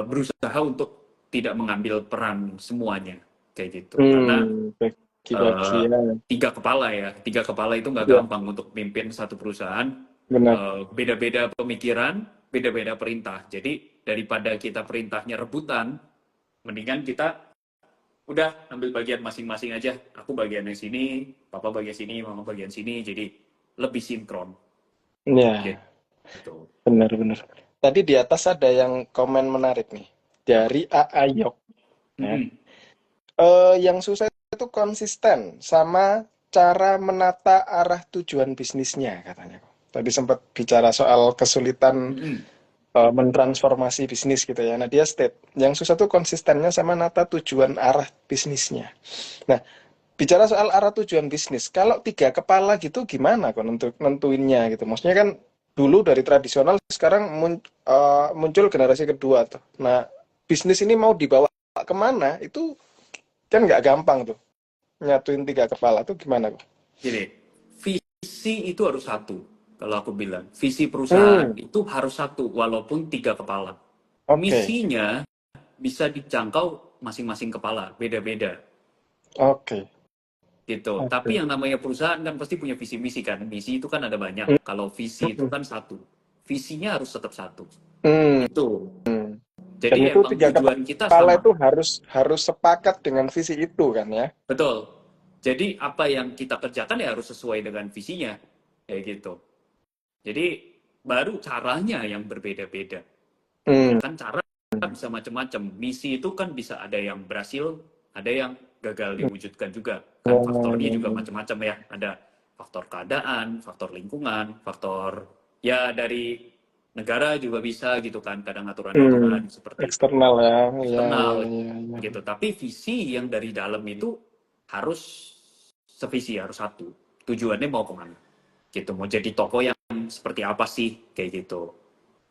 berusaha untuk tidak mengambil peran semuanya kayak gitu. Karena Bagi-bagi eh, ya. tiga kepala ya, tiga kepala itu nggak Iya, gampang untuk pimpin satu perusahaan. benar. Beda-beda pemikiran, beda-beda perintah. Jadi daripada kita perintahnya rebutan, mendingan kita udah ambil bagian masing-masing aja. Aku bagian yang sini, papa bagian sini, mama bagian sini. Jadi lebih sinkron Ya, gitu. benar-benar. Tadi di atas ada yang komen menarik nih. Apa? Dari Aayok. Ya. Mm-mm. Yang susah itu konsisten sama cara menata arah tujuan bisnisnya katanya. Tadi sempat bicara soal kesulitan Mm-mm. mentransformasi bisnis gitu ya. Nah dia state, yang susah tuh konsistennya sama nata tujuan arah bisnisnya. Nah bicara soal arah tujuan bisnis, kalau tiga kepala gitu gimana kok nentuinnya gitu? Maksudnya kan dulu dari tradisional sekarang muncul generasi kedua tuh. Nah bisnis ini mau dibawa kemana itu kan nggak gampang tuh nyatuin tiga kepala tuh gimana kok? Jadi, visi itu harus satu. Kalau aku bilang, visi perusahaan Hmm, itu harus satu, walaupun tiga kepala. oke, Misinya bisa dijangkau masing-masing kepala, beda-beda oke, gitu. oke. Tapi yang namanya perusahaan kan pasti punya visi misi kan. Misi itu kan ada Hmm, banyak. Kalau visi itu hmm, kan satu. Visinya harus tetap satu. hmm. Itu. Dan Jadi itu emang tiga tujuan kita kepala sama. itu harus harus sepakat dengan visi itu kan ya? Betul. Jadi apa yang kita kerjakan ya harus sesuai dengan visinya. Kayak gitu. Jadi baru caranya yang berbeda-beda. Ya Hmm, kan cara bisa macam-macam. Misi itu kan bisa ada yang berhasil, ada yang gagal diwujudkan juga. Kan faktornya juga hmm, macam-macam ya. Ada faktor keadaan, faktor lingkungan, faktor ya dari negara juga bisa gitu kan. Kadang aturan-aturan seperti itu. eksternal ya, ya, ya, Eksternal ya, ya. gitu. Tapi visi yang dari dalam itu harus sevisi, harus satu. Tujuannya mau kemana? Gitu. Mau jadi toko yang seperti apa sih? Kayak gitu.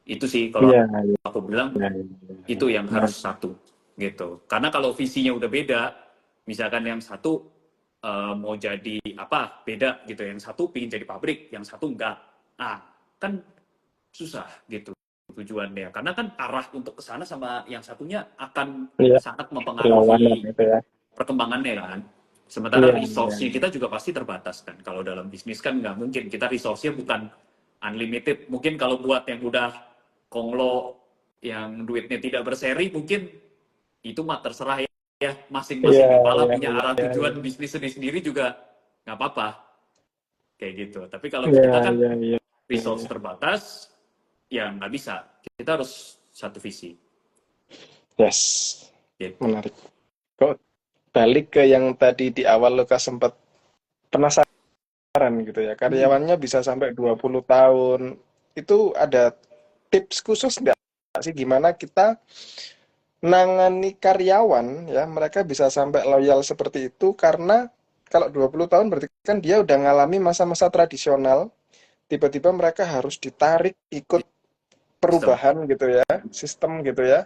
Itu sih kalau Iya, iya, aku bilang iya, iya, iya. itu yang Nah, harus satu gitu. Karena kalau visinya udah beda, misalkan yang satu mau jadi apa beda gitu, yang satu pingin jadi pabrik, yang satu enggak, kan susah gitu tujuannya. Karena kan arah untuk ke sana sama yang satunya akan iya, sangat perlawanan mempengaruhi gitu ya. perkembangannya kan. Sementara Iya, iya, resource-nya iya. kita juga pasti terbatas kan. Kalau dalam bisnis kan nggak mungkin. Kita resource-nya bukan unlimited. Mungkin kalau buat yang udah konglo, yang duitnya tidak berseri, mungkin itu mah terserah ya. Iya, Masing-masing kepala iya, punya iya, arah iya, tujuan iya. bisnis sendiri-sendiri juga nggak apa-apa. Kayak gitu. Tapi kalau Iya, kita kan iya, iya, resource iya. terbatas, ya nggak bisa. Kita harus satu visi. Yes, Gitu. menarik. Kok balik ke yang tadi di awal Lukas sempat penasaran gitu ya. Hmm. Karyawannya bisa sampai 20 tahun. Itu ada tips khusus nggak sih gimana kita nangani karyawan ya, mereka bisa sampai loyal seperti itu karena kalau 20 tahun berarti kan dia udah ngalami masa-masa tradisional, tiba-tiba mereka harus ditarik ikut Sistem. perubahan gitu ya, sistem gitu ya,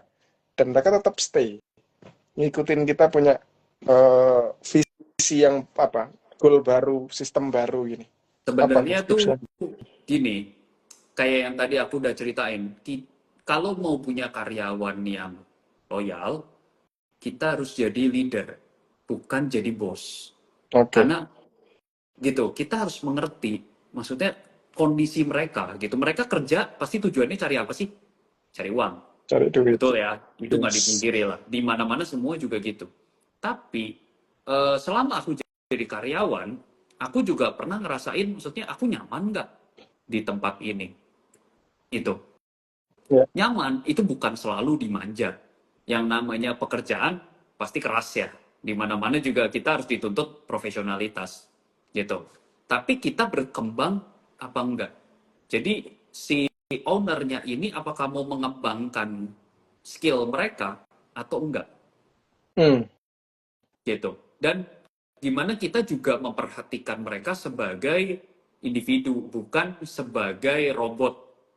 dan mereka tetap stay, ngikutin kita punya visi yang apa, goal baru, sistem baru gini. Apa Sebenarnya tuh tipsnya? gini, kayak yang tadi aku udah ceritain, kalau mau punya karyawan yang loyal, kita harus jadi leader, bukan jadi bos. Oke, Karena gitu, kita harus mengerti, maksudnya kondisi mereka gitu. Mereka kerja pasti tujuannya cari apa sih? Cari uang. cari duit. Betul ya, itu nggak Yes. dipungkiri lah. Di mana-mana semua juga gitu. Tapi selama aku jadi karyawan, aku juga pernah ngerasain, maksudnya aku nyaman nggak di tempat ini? Itu Ya, nyaman itu bukan selalu dimanja. Yang namanya pekerjaan pasti keras ya. Di mana-mana juga kita harus dituntut profesionalitas gitu. Tapi kita berkembang apa enggak? Jadi si ownernya ini apakah mau mengembangkan skill mereka atau enggak hmm, gitu. Dan gimana kita juga memperhatikan mereka sebagai individu, bukan sebagai robot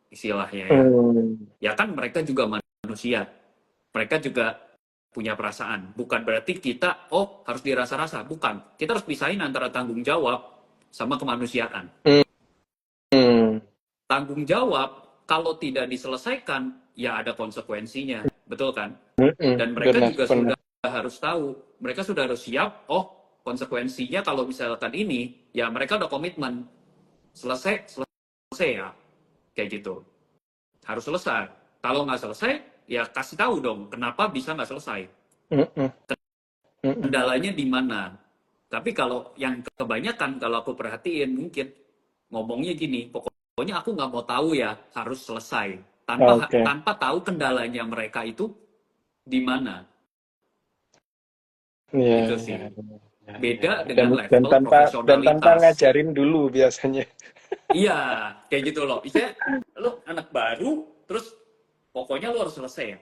istilahnya ya. Ya kan mereka juga manusia, mereka juga punya perasaan. Bukan berarti kita, harus dirasa-rasa. Bukan. Kita harus pisahin antara tanggung jawab sama kemanusiaan. Tanggung jawab, kalau tidak diselesaikan, ya ada konsekuensinya. Betul kan? Dan mereka Benar, juga benar. sudah harus tahu. Mereka sudah harus siap, konsekuensinya kalau misalkan ini, ya mereka udah komitmen. Selesai ya. Kayak gitu. Harus selesai. Kalau nggak selesai, ya kasih tahu dong, kenapa bisa nggak selesai. Kendalanya di mana. Tapi kalau yang kebanyakan, kalau aku perhatiin, mungkin ngomongnya gini, pokoknya aku nggak mau tahu ya, harus selesai. Oke. Tanpa tahu kendalanya mereka itu di mana. Iya, Itu iya, sih. iya, iya. Beda Dan dengan dan level tanpa profesionalitas. ngajarin dulu biasanya. Iya, kayak gitu loh. Misalnya, lo anak baru, terus pokoknya lo harus selesai ya.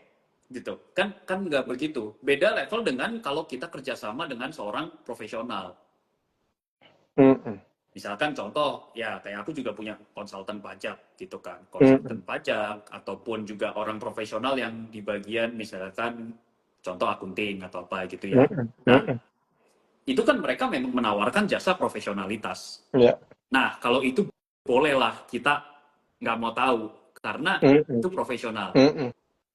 Gitu. Kan nggak begitu. Beda level dengan kalau kita kerjasama dengan seorang profesional. Misalkan contoh, ya kayak aku juga punya konsultan pajak gitu kan. Konsultan pajak, ataupun juga orang profesional yang di bagian misalkan contoh akunting atau apa gitu ya. Nah, itu kan mereka memang menawarkan jasa profesionalitas. Ya. Nah, kalau itu bolehlah kita nggak mau tahu, karena itu profesional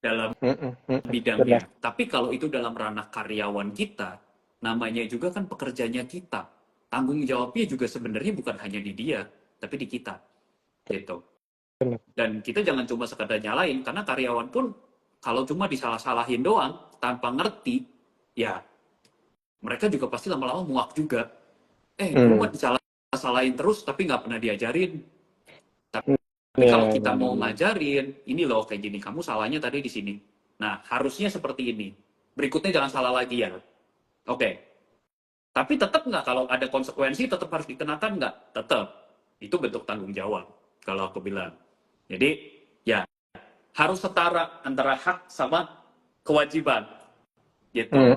dalam Benar. bidangnya. Tapi kalau itu dalam ranah karyawan kita, namanya juga kan pekerjanya kita. Tanggung jawabnya juga sebenarnya bukan hanya di dia, tapi di kita. Gitu. Benar. Dan kita jangan cuma sekedar nyalain, karena karyawan pun kalau cuma disalah-salahin doang, tanpa ngerti, ya mereka juga pasti lama-lama muak juga. Gue mah disalah-salahin terus, tapi nggak pernah diajarin. Tapi kalau Ya, kita mau benar. ngajarin, ini loh kayak gini, kamu salahnya tadi di sini. Nah, harusnya seperti ini. Berikutnya jangan salah lagi ya. Oke. Tapi tetap nggak kalau ada konsekuensi tetap harus dikenakan nggak? Tetap. Itu bentuk tanggung jawab kalau aku bilang. Jadi ya harus setara antara hak sama kewajiban gitu.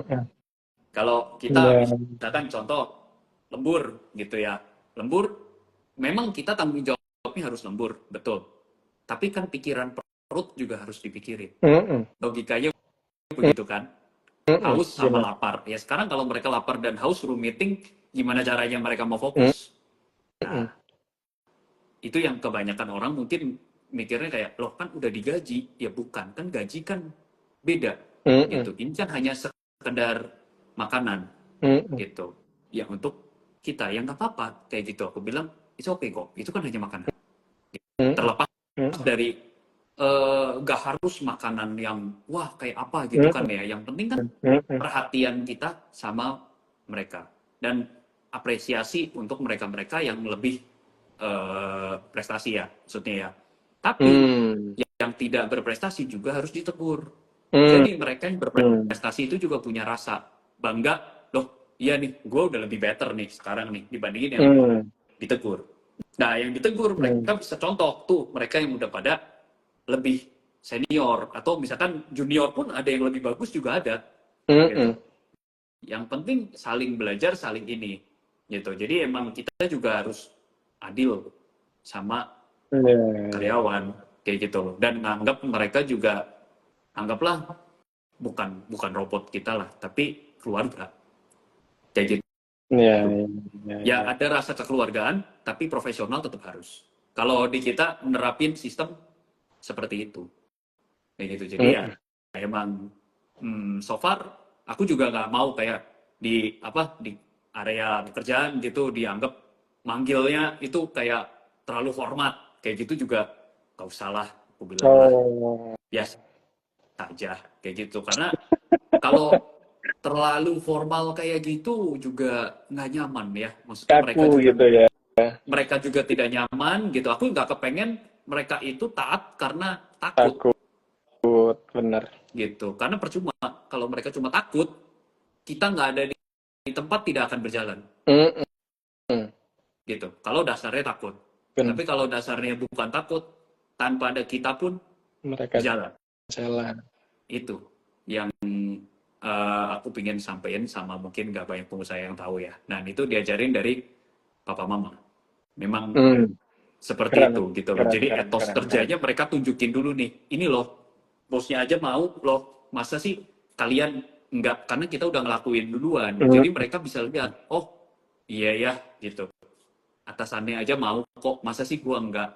Kalau kita Ya. misalkan contoh lembur gitu ya. Lembur memang kita tanggung jawabnya harus lembur, betul. Tapi kan pikiran perut juga harus dipikirin. Logikanya begitu kan? Haus sama Benar. lapar. Ya sekarang kalau mereka lapar dan haus suruh meeting, gimana caranya mereka mau fokus? Nah, itu yang kebanyakan orang mungkin mikirnya kayak, loh kan udah digaji. Ya bukan, kan gaji kan beda. Gitu. Ini kan hanya sekedar makanan. Gitu. Ya untuk kita, yang nggak apa-apa. Kayak gitu. Aku bilang, it's okay kok. Itu kan hanya makanan. Terlepas dari nggak harus makanan yang wah kayak apa gitu kan ya. Yang penting kan perhatian kita sama mereka dan apresiasi untuk mereka-mereka yang lebih prestasi ya maksudnya ya. Tapi yang tidak berprestasi juga harus ditegur. Jadi mereka yang berprestasi itu juga punya rasa bangga. Loh, iya nih, gue udah lebih better nih sekarang nih dibandingin yang ditegur. Nah, yang ditegur mereka bisa contoh tuh mereka yang udah pada lebih senior atau misalkan junior pun ada yang lebih bagus juga ada. Gitu. Yang penting saling belajar, saling ini. Gitu. Jadi emang kita juga harus adil sama karyawan kayak gitu. Dan nganggap mereka juga anggaplah bukan robot kita lah, tapi keluarga. Kayak gitu. Ya ada rasa kekeluargaan, tapi profesional tetap harus. Kalau di kita menerapin sistem seperti itu. Kayak gitu. Jadi ya emang so far aku juga nggak mau kayak di area pekerjaan gitu dianggap manggilnya itu kayak terlalu format. Kayak gitu juga gak usah lah, aku bilang lah. Biasa saja kayak gitu. Karena kalau terlalu formal kayak gitu juga nggak nyaman ya. Maksudnya Kaku gitu ya. mereka juga tidak nyaman gitu. Aku nggak kepengen mereka itu taat karena takut Takut, benar. gitu. Karena percuma kalau mereka cuma takut, kita nggak ada di tempat tidak akan berjalan gitu. Kalau dasarnya takut. Tapi kalau dasarnya bukan takut, tanpa ada kita pun Mereka berjalan. jalan. Itu yang aku pengen sampaikan sama mungkin nggak banyak pengusaha yang tahu ya. Nah itu diajarin dari papa mama. Memang Hmm, seperti keren, itu gitu loh. keren, Jadi keren, etos keren, keren. kerjanya mereka tunjukin dulu nih. Ini loh, bosnya aja mau loh. Masa sih kalian enggak? Karena kita udah ngelakuin duluan. Hmm, Jadi mereka bisa lihat, oh iya ya gitu. Atasannya aja mau kok. Masa sih gua enggak?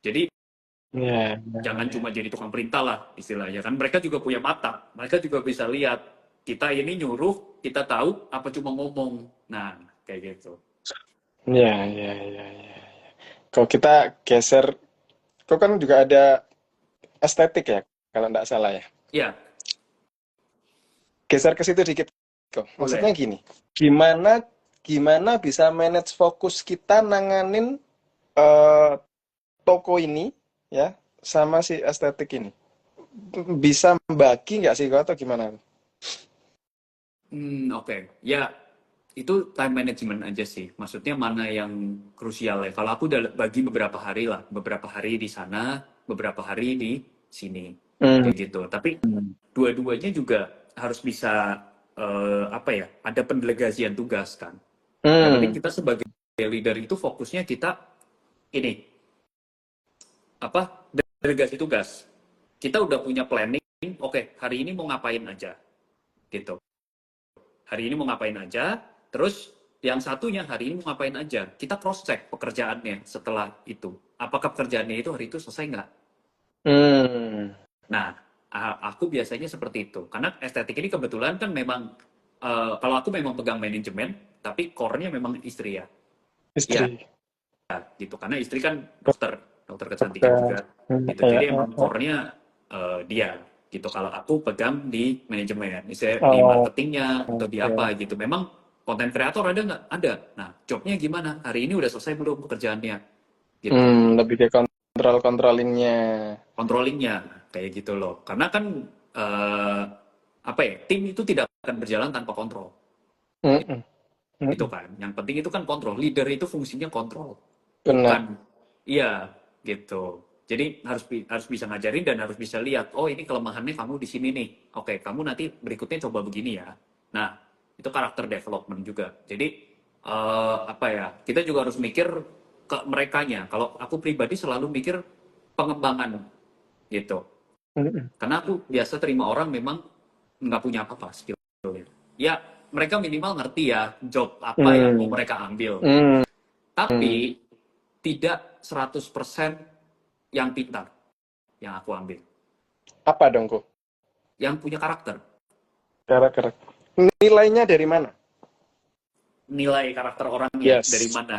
Jadi ya, ya, jangan ya. cuma jadi tukang perintah lah istilahnya kan. Mereka juga punya mata. Mereka juga bisa lihat. Kita ini nyuruh, kita tahu apa cuma ngomong. Nah, kayak gitu. Ya, ya, ya, ya. Kalau kita geser, kok kan juga ada estetik ya, kalau nggak salah ya. Ya, Geser ke situ dikit kok. Maksudnya boleh. gini, gimana gimana bisa manage fokus kita nanganin eh, toko ini ya sama si estetik ini. Bisa membagi nggak sih kok atau gimana? Oke. Ya, itu time management aja sih. Maksudnya mana yang krusial ya. Kalau aku udah bagi beberapa hari lah. Beberapa hari di sana, beberapa hari di sini. Hmm. Kayak gitu. Tapi dua-duanya juga harus bisa, apa ya, ada pendelegasian tugas kan. Yang penting Hmm. kita sebagai leader itu fokusnya kita ini, apa, delegasi tugas. Kita udah punya planning, oke, hari ini mau ngapain aja. Gitu. Hari ini mau ngapain aja, terus yang satunya hari ini mau ngapain aja. Kita cross check pekerjaannya setelah itu. Apakah pekerjaannya itu hari itu selesai nggak? Hmm. Nah, aku biasanya seperti itu. Karena estetik ini kebetulan kan memang, kalau aku memang pegang manajemen, tapi core-nya memang istri ya. Iya, Istri. gitu. Karena istri kan dokter, dokter kecantikan Oke. juga. Hmm, Gitu. ya, Jadi ya, emang ya. core-nya dia. Gitu. Kalau aku pegang di manajemen, misalnya di Oh, marketingnya atau di oke. apa gitu. Memang konten kreator ada nggak? Ada. Nah, jobnya gimana? Hari ini udah selesai belum pekerjaannya? Gitu. Lebih ke kontrol-kontrolingnya. Controllingnya kayak gitu loh. Karena kan eh, apa ya? Tim itu tidak akan berjalan tanpa kontrol. Mm-mm. Itu Mm-mm. kan. Yang penting itu kan kontrol. Leader itu fungsinya kontrol. Benar. Bukan iya gitu. Jadi harus bisa ngajarin dan harus bisa lihat, oh ini kelemahannya kamu di sini nih. Oke, kamu nanti berikutnya coba begini ya. Nah, itu karakter development juga. Jadi apa ya? Kita juga harus mikir ke merekanya. Kalau aku pribadi selalu mikir pengembangan gitu. Mm-mm. Karena aku biasa terima orang memang nggak punya apa-apa skillnya. Ya, mereka minimal ngerti ya job apa yang mau Hmm. mereka ambil. Hmm. Tapi tidak 100% yang pintar yang aku ambil. Apa dong kok? Yang punya karakter. Karakter. Nilainya dari mana? Nilai karakter orangnya dari Yes. mana?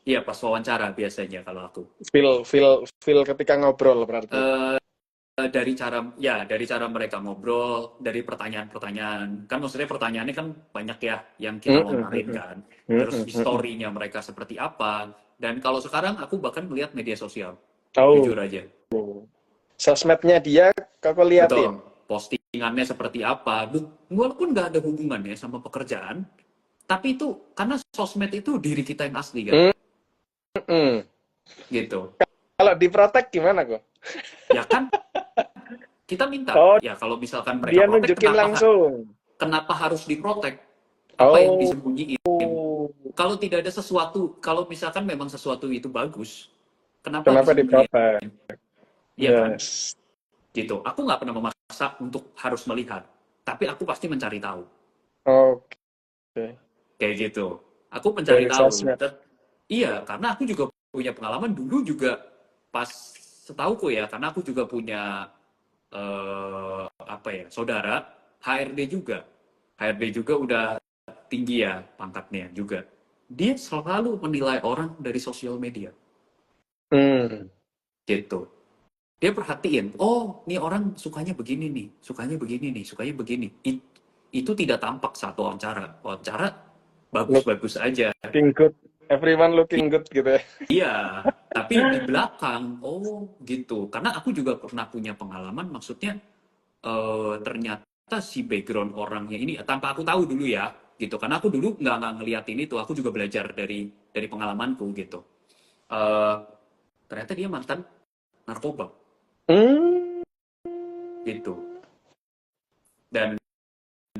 Iya, pas wawancara biasanya kalau aku. Feel ketika ngobrol berarti. Eh, dari cara mereka ngobrol, dari pertanyaan-pertanyaan. Kan maksudnya pertanyaannya kan banyak ya yang kita Mm-mm. lontarin Mm-mm. kan. Terus Mm-mm. Mm-mm. historinya mereka seperti apa. Dan kalau sekarang aku bahkan melihat media sosial. Tahu. Jujur aja. Sosmednya dia kakak liatin. Betul. Postingannya seperti apa. Walaupun nggak ada hubungannya sama pekerjaan, tapi itu karena sosmed itu diri kita yang asli kan. Mm-mm. Gitu. Kalau diprotek gimana kok? Ya kan kita minta. Oh, Ya kalau misalkan mereka dia protek, nunjukin langsung. kenapa harus diprotek? Apa yang Oh, disembunyiin? Kalau tidak ada sesuatu, kalau misalkan memang sesuatu itu bagus, kenapa kenapa disembunyiin? diprotek? Iya kan? Yes. Gitu. Aku nggak pernah memaksa untuk harus melihat, tapi aku pasti mencari tahu. Oke. Kayak gitu. Aku mencari Dari tahu. sosmed. Iya, karena aku juga punya pengalaman dulu juga pas setauku ya, karena aku juga punya apa ya, saudara HRD juga. HRD juga udah tinggi ya pangkatnya juga. Dia selalu menilai orang dari sosial media. Hmm. Gitu. Dia perhatiin, oh, nih orang sukanya begini nih, sukanya begini nih, sukanya begini. Itu tidak tampak saat wawancara. Wawancara bagus-bagus aja. Looking good. Everyone looking good gitu ya. Iya, tapi di belakang, oh gitu. Karena aku juga pernah punya pengalaman, maksudnya ternyata si background orangnya ini, tanpa aku tahu dulu ya, gitu. Karena aku dulu nggak ngeliatin itu, aku juga belajar dari pengalamanku gitu. Eh, Ternyata dia mantan narkoba, Hmm. gitu. Dan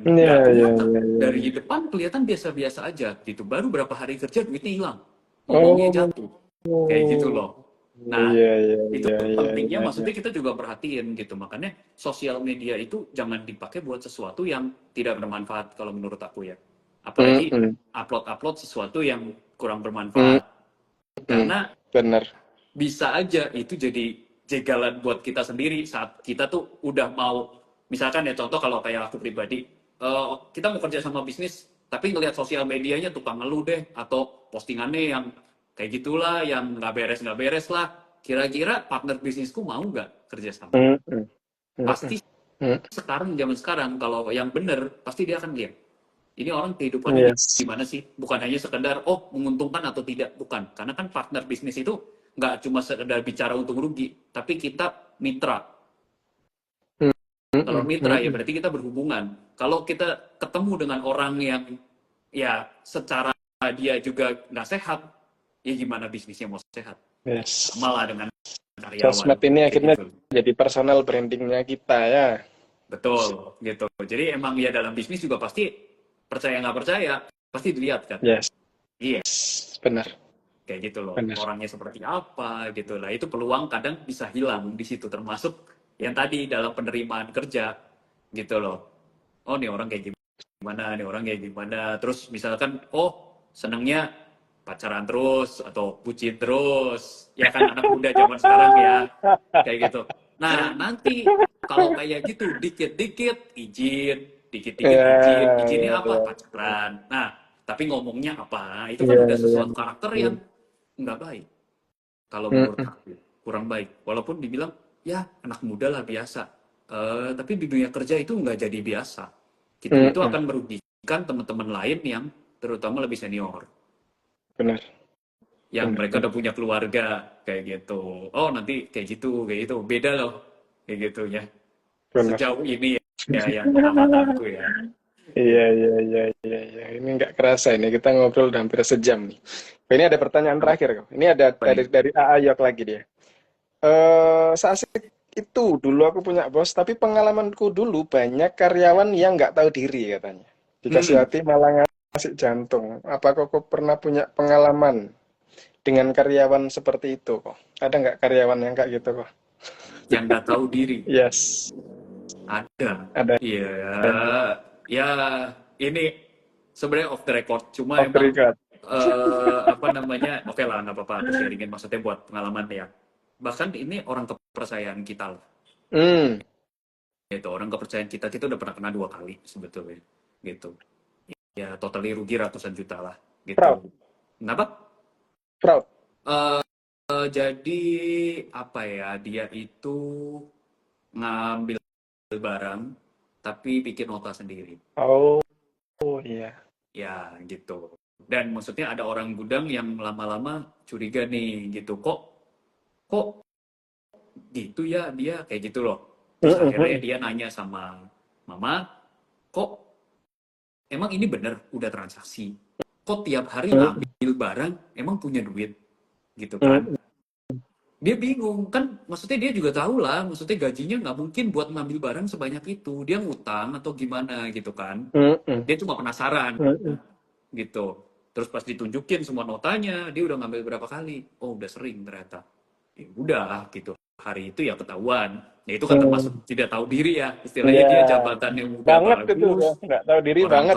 Ya, nggak ya, kelihatan ya, dari ya. depan kelihatan biasa-biasa aja, gitu. Baru berapa hari kerja duitnya hilang, ngomongnya Oh, jatuh. Kayak gitu loh. Nah, iya, iya, itu iya, iya, pentingnya iya, iya. maksudnya kita juga perhatiin gitu. Makanya sosial media itu jangan dipakai buat sesuatu yang tidak bermanfaat kalau menurut aku ya. Apalagi Mm-mm, upload-upload sesuatu yang kurang bermanfaat. mm-mm, Karena bener. bisa aja itu jadi jegalan buat kita sendiri saat kita tuh udah mau, misalkan ya contoh kalau kayak aku pribadi, kita mau kerja sama bisnis, tapi ngelihat sosial medianya tukang ngeluh deh, atau postingannya yang kayak gitulah, yang nggak beres lah. Kira-kira partner bisnisku mau nggak kerja sama? Mm-mm, mm-mm, Pasti mm. zaman sekarang kalau yang bener pasti dia akan lihat ini orang kehidupannya Yes. gimana sih, bukan hanya sekedar oh menguntungkan atau tidak, bukan, karena kan partner bisnis itu nggak cuma sekedar bicara untung rugi, tapi kita mitra. Kalau Mm-mm, mitra ya mm-mm. berarti kita berhubungan. Kalau kita ketemu dengan orang yang ya secara dia juga nggak sehat, ya gimana bisnisnya mau sehat? Yes. Sama lah dengan karyawan, Sosmed ini kayak akhirnya gitu. jadi personal brandingnya kita ya. Betul, gitu. Jadi emang ya dalam bisnis juga pasti percaya nggak percaya, pasti dilihat kan. Yes, Iya, benar, kayak gitu loh. benar. Orangnya seperti apa gitu lah. Itu peluang kadang bisa hilang di situ, termasuk yang tadi dalam penerimaan kerja gitu loh. Oh, nih orang kayak gimana, nih orang kayak gimana. Terus misalkan oh senengnya pacaran terus atau bucin terus. Ya kan anak muda zaman sekarang ya kayak gitu. Nah, nanti kalau kayak gitu dikit-dikit izin, dikit-dikit Ya, izin, ya, izinnya apa? ya. Pacaran. Nah, tapi ngomongnya apa? Itu kan Iya, udah iya, sesuatu karakter iya. yang nggak baik. Kalau menurut Mm-mm, aku, kurang baik. Walaupun dibilang, ya anak muda lah biasa. Tapi di dunia kerja itu nggak jadi biasa. Gitu. Itu mm-mm, akan merugikan teman-teman lain yang terutama lebih senior. benar, Yang benar, mereka benar, udah punya keluarga, kayak gitu. Oh nanti kayak gitu, kayak gitu. Beda loh, kayak gitu ya. benar. Sejauh ini ya yang pengamatanku ya. Iya, Gitu. iya, iya, iya, iya. Ini nggak kerasa ini kita ngobrol udah hampir sejam nih. Ini ada pertanyaan Apa terakhir kok. Ini ada nih? dari AA Yok lagi dia. Seasik itu dulu aku punya bos, tapi pengalamanku dulu banyak karyawan yang nggak tahu diri katanya. Dikasih Hmm, hati malah ngasih jantung. Apa kok pernah punya pengalaman dengan karyawan seperti itu kok? Ada nggak karyawan yang kayak gitu kok? yang nggak tahu diri. Yes, Ada. ada. Iya, ya ini sebenarnya off the record. Cuma Off the emang record. apa namanya? Oke lah, nggak apa-apa aku sharingin. Maksudnya buat pengalaman ya. Bahkan ini orang kepercayaan kita lah. Hmm, Itu orang kepercayaan kita udah pernah kena 2 kali sebetulnya. Gitu. Ya totally rugi ratusan juta lah. proud, Gitu. Kenapa? proud. Jadi apa ya? Dia itu ngambil barang tapi bikin nota sendiri. Oh, iya. Ya, gitu. Dan maksudnya ada orang gudang yang lama-lama curiga nih, gitu. Kok gitu ya dia kayak gitu loh. Terus akhirnya Mm-mm. dia nanya sama mama, kok emang ini bener udah transaksi? Kok tiap hari ngambil barang emang punya duit? Gitu kan. Mm-mm. Dia bingung kan, maksudnya dia juga tahu lah, maksudnya gajinya nggak mungkin buat ngambil barang sebanyak itu. Dia ngutang atau gimana gitu kan. Mm-mm. Dia cuma penasaran Mm-mm. gitu. Terus pas ditunjukin semua notanya, dia udah ngambil berapa kali. Oh, udah sering ternyata. Ya udah gitu. Hari itu ya ketahuan. Ya itu kan termasuk Mm. tidak tahu diri ya. Istilahnya Iya, dia jabatannya udah banget itu ya. bagus, Nggak tahu diri orang banget.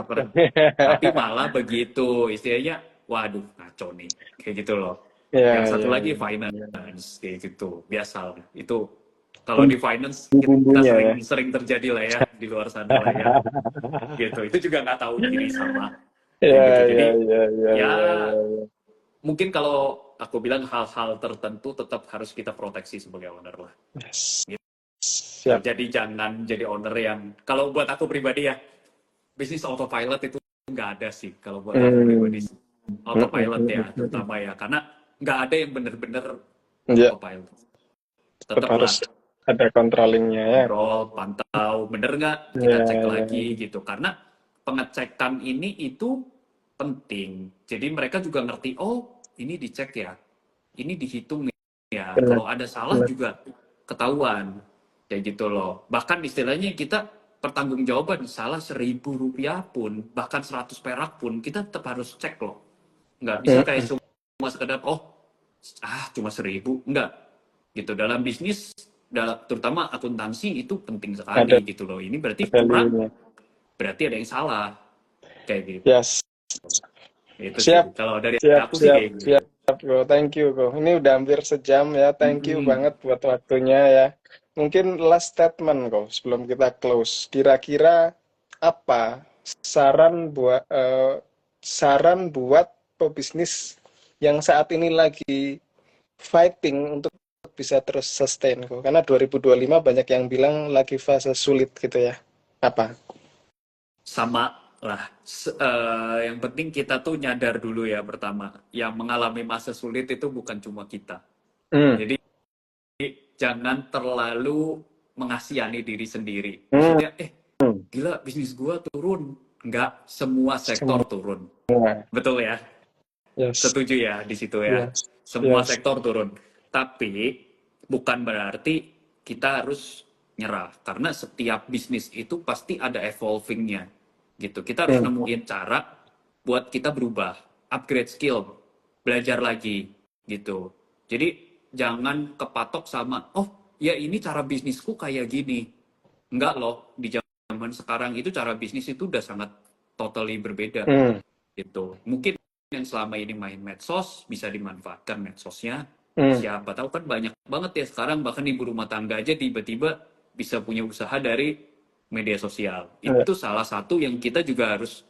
tapi malah begitu. Istilahnya, waduh, ngaco nih. Kayak gitu loh. Iya, Yang satu iya, lagi iya. finance, kayak gitu. Biasa lah. Itu kalau di finance kita Bumbu-bumbunya ya. sering terjadi lah ya di luar sana lah ya. Gitu. Itu juga nggak tahu diri sama kayak Iya, gitu. iya, Jadi iya, iya, ya iya, iya, iya. mungkin kalau aku bilang hal-hal tertentu tetap harus kita proteksi sebagai owner lah. Yes. Gitu. Siap. Jadi jangan jadi owner yang, kalau buat aku pribadi ya, bisnis autopilot itu nggak ada sih kalau buat aku pribadi. Hmm. Mm, mm, Autopilot mm, ya mm, mm. terutama ya, karena nggak ada yang bener-bener Ya, autopilot. tetap harus Tetaplah ada controllingnya ya. kontrol, pantau, bener nggak kita Iya, cek iya, lagi gitu. Karena pengecekan ini itu penting. Jadi mereka juga ngerti, oh ini dicek ya, ini dihitung ya. benar, Kalau ada salah benar. juga ketahuan, kayak gitu loh. Bahkan istilahnya kita pertanggungjawaban salah 1.000 rupiah pun, bahkan 100 perak pun, kita tetap harus cek loh. Nggak bisa Mm, kayak mm. cuma sekedar cuma 1.000, enggak gitu. Dalam bisnis, terutama akuntansi itu penting Ada sekali gitu loh. Ini berarti kurang, value-nya. berarti ada yang salah kayak gitu. Yes. Itu sih Siap, kalau dari siap, aku sih siap, kayak gitu. siap, bro. Thank you, bro. Ini udah hampir sejam ya. Thank you Mm-mm. banget buat waktunya ya. Mungkin last statement kok sebelum kita close. Kira-kira apa saran buat pebisnis yang saat ini lagi fighting untuk bisa terus sustain kok? Karena 2025 banyak yang bilang lagi fase sulit gitu ya. Apa? Sama lah. Yang penting kita tuh nyadar dulu ya pertama. Yang mengalami masa sulit itu bukan cuma kita. Hmm. Jadi jangan terlalu mengasihani diri sendiri. Hmm. Maksudnya, gila bisnis gua turun. Enggak, semua sektor Semua. turun. Betul ya? Yes. Setuju ya di situ ya. Yes. Semua Yes. sektor turun. Tapi bukan berarti kita harus nyerah. Karena setiap bisnis itu pasti ada evolvingnya. Gitu. Kita harus Hmm. nemuin cara buat kita berubah, upgrade skill, belajar lagi gitu. Jadi jangan kepatok sama, ya ini cara bisnisku kayak gini. Enggak loh, di zaman sekarang itu cara bisnis itu udah sangat totally berbeda Hmm. gitu. Mungkin yang selama ini main medsos bisa dimanfaatkan medsosnya. Hmm. Siapa tahu kan banyak banget ya sekarang bahkan ibu rumah tangga aja tiba-tiba bisa punya usaha dari media sosial. Ya. Itu salah satu yang kita juga harus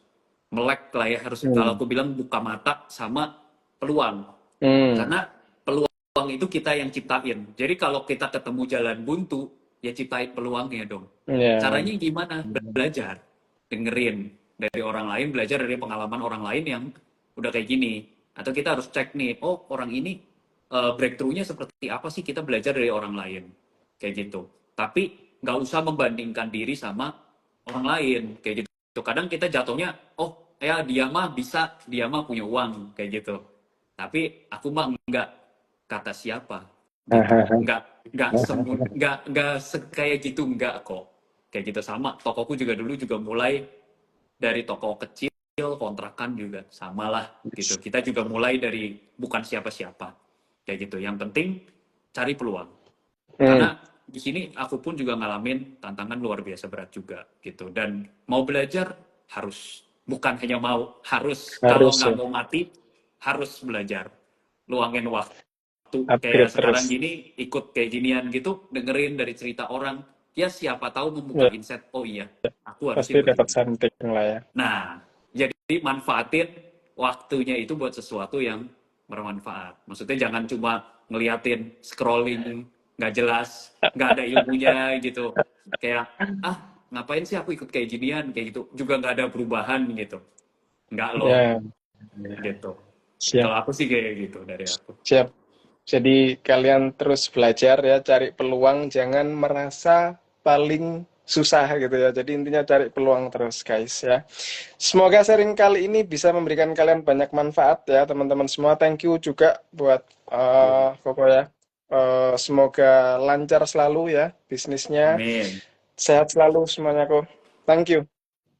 melek lah ya, harus kalau Hmm. aku bilang buka mata sama peluang. Hmm. Karena peluang itu kita yang ciptain. Jadi kalau kita ketemu jalan buntu, ya ciptain peluangnya dong. Ya. Caranya gimana? Belajar, dengerin dari orang lain, belajar dari pengalaman orang lain yang udah kayak gini. Atau kita harus cek nih, orang ini breakthrough-nya seperti apa sih, kita belajar dari orang lain. Kayak gitu. Tapi nggak usah membandingkan diri sama orang lain. Kayak gitu. Kadang kita jatuhnya, ya dia mah bisa, dia mah punya uang. Kayak gitu. Tapi aku mah enggak, kata siapa gitu. Enggak kayak gitu, enggak kok. Kayak gitu. Sama tokoku juga dulu juga mulai dari toko kecil, kontrakan juga sama lah gitu. Kita juga mulai dari bukan siapa-siapa kayak gitu. Yang penting cari peluang. Hmm. Karena di sini aku pun juga ngalamin tantangan luar biasa berat juga gitu. Dan mau belajar harus, bukan hanya mau, harus. Kalau Harus nggak ya. mau mati harus belajar. Luangin waktu kayak Upgrade sekarang terus. gini, ikut kayak ginian gitu, dengerin dari cerita orang, ya siapa tahu membuka Ya. insight, oh iya aku harusnya Pasti dapat begini. something lah ya. Nah, jadi manfaatin waktunya itu buat sesuatu yang bermanfaat. Maksudnya jangan cuma ngeliatin scrolling nggak jelas, nggak ada ilmunya gitu. Kayak ngapain sih aku ikut kayak ginian kayak gitu. Juga nggak ada perubahan gitu. Nggak loh Ya. gitu. Siap. Kalau aku sih kayak gitu dari aku. Siap. Jadi kalian terus belajar ya, cari peluang, jangan merasa paling susah gitu ya. Jadi intinya cari peluang terus guys ya. Semoga sharing kali ini bisa memberikan kalian banyak manfaat ya teman-teman semua. Thank you juga buat Koko ya. Semoga lancar selalu ya bisnisnya. Amin. Sehat selalu semuanya kok. Thank you.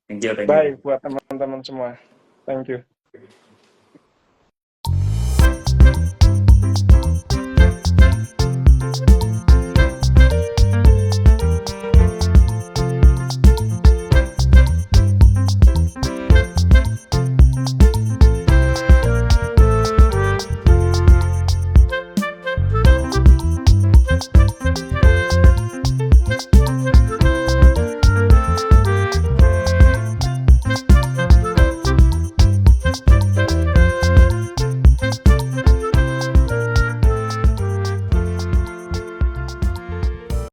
Thank you, thank Bye you. buat teman-teman semua. Thank you.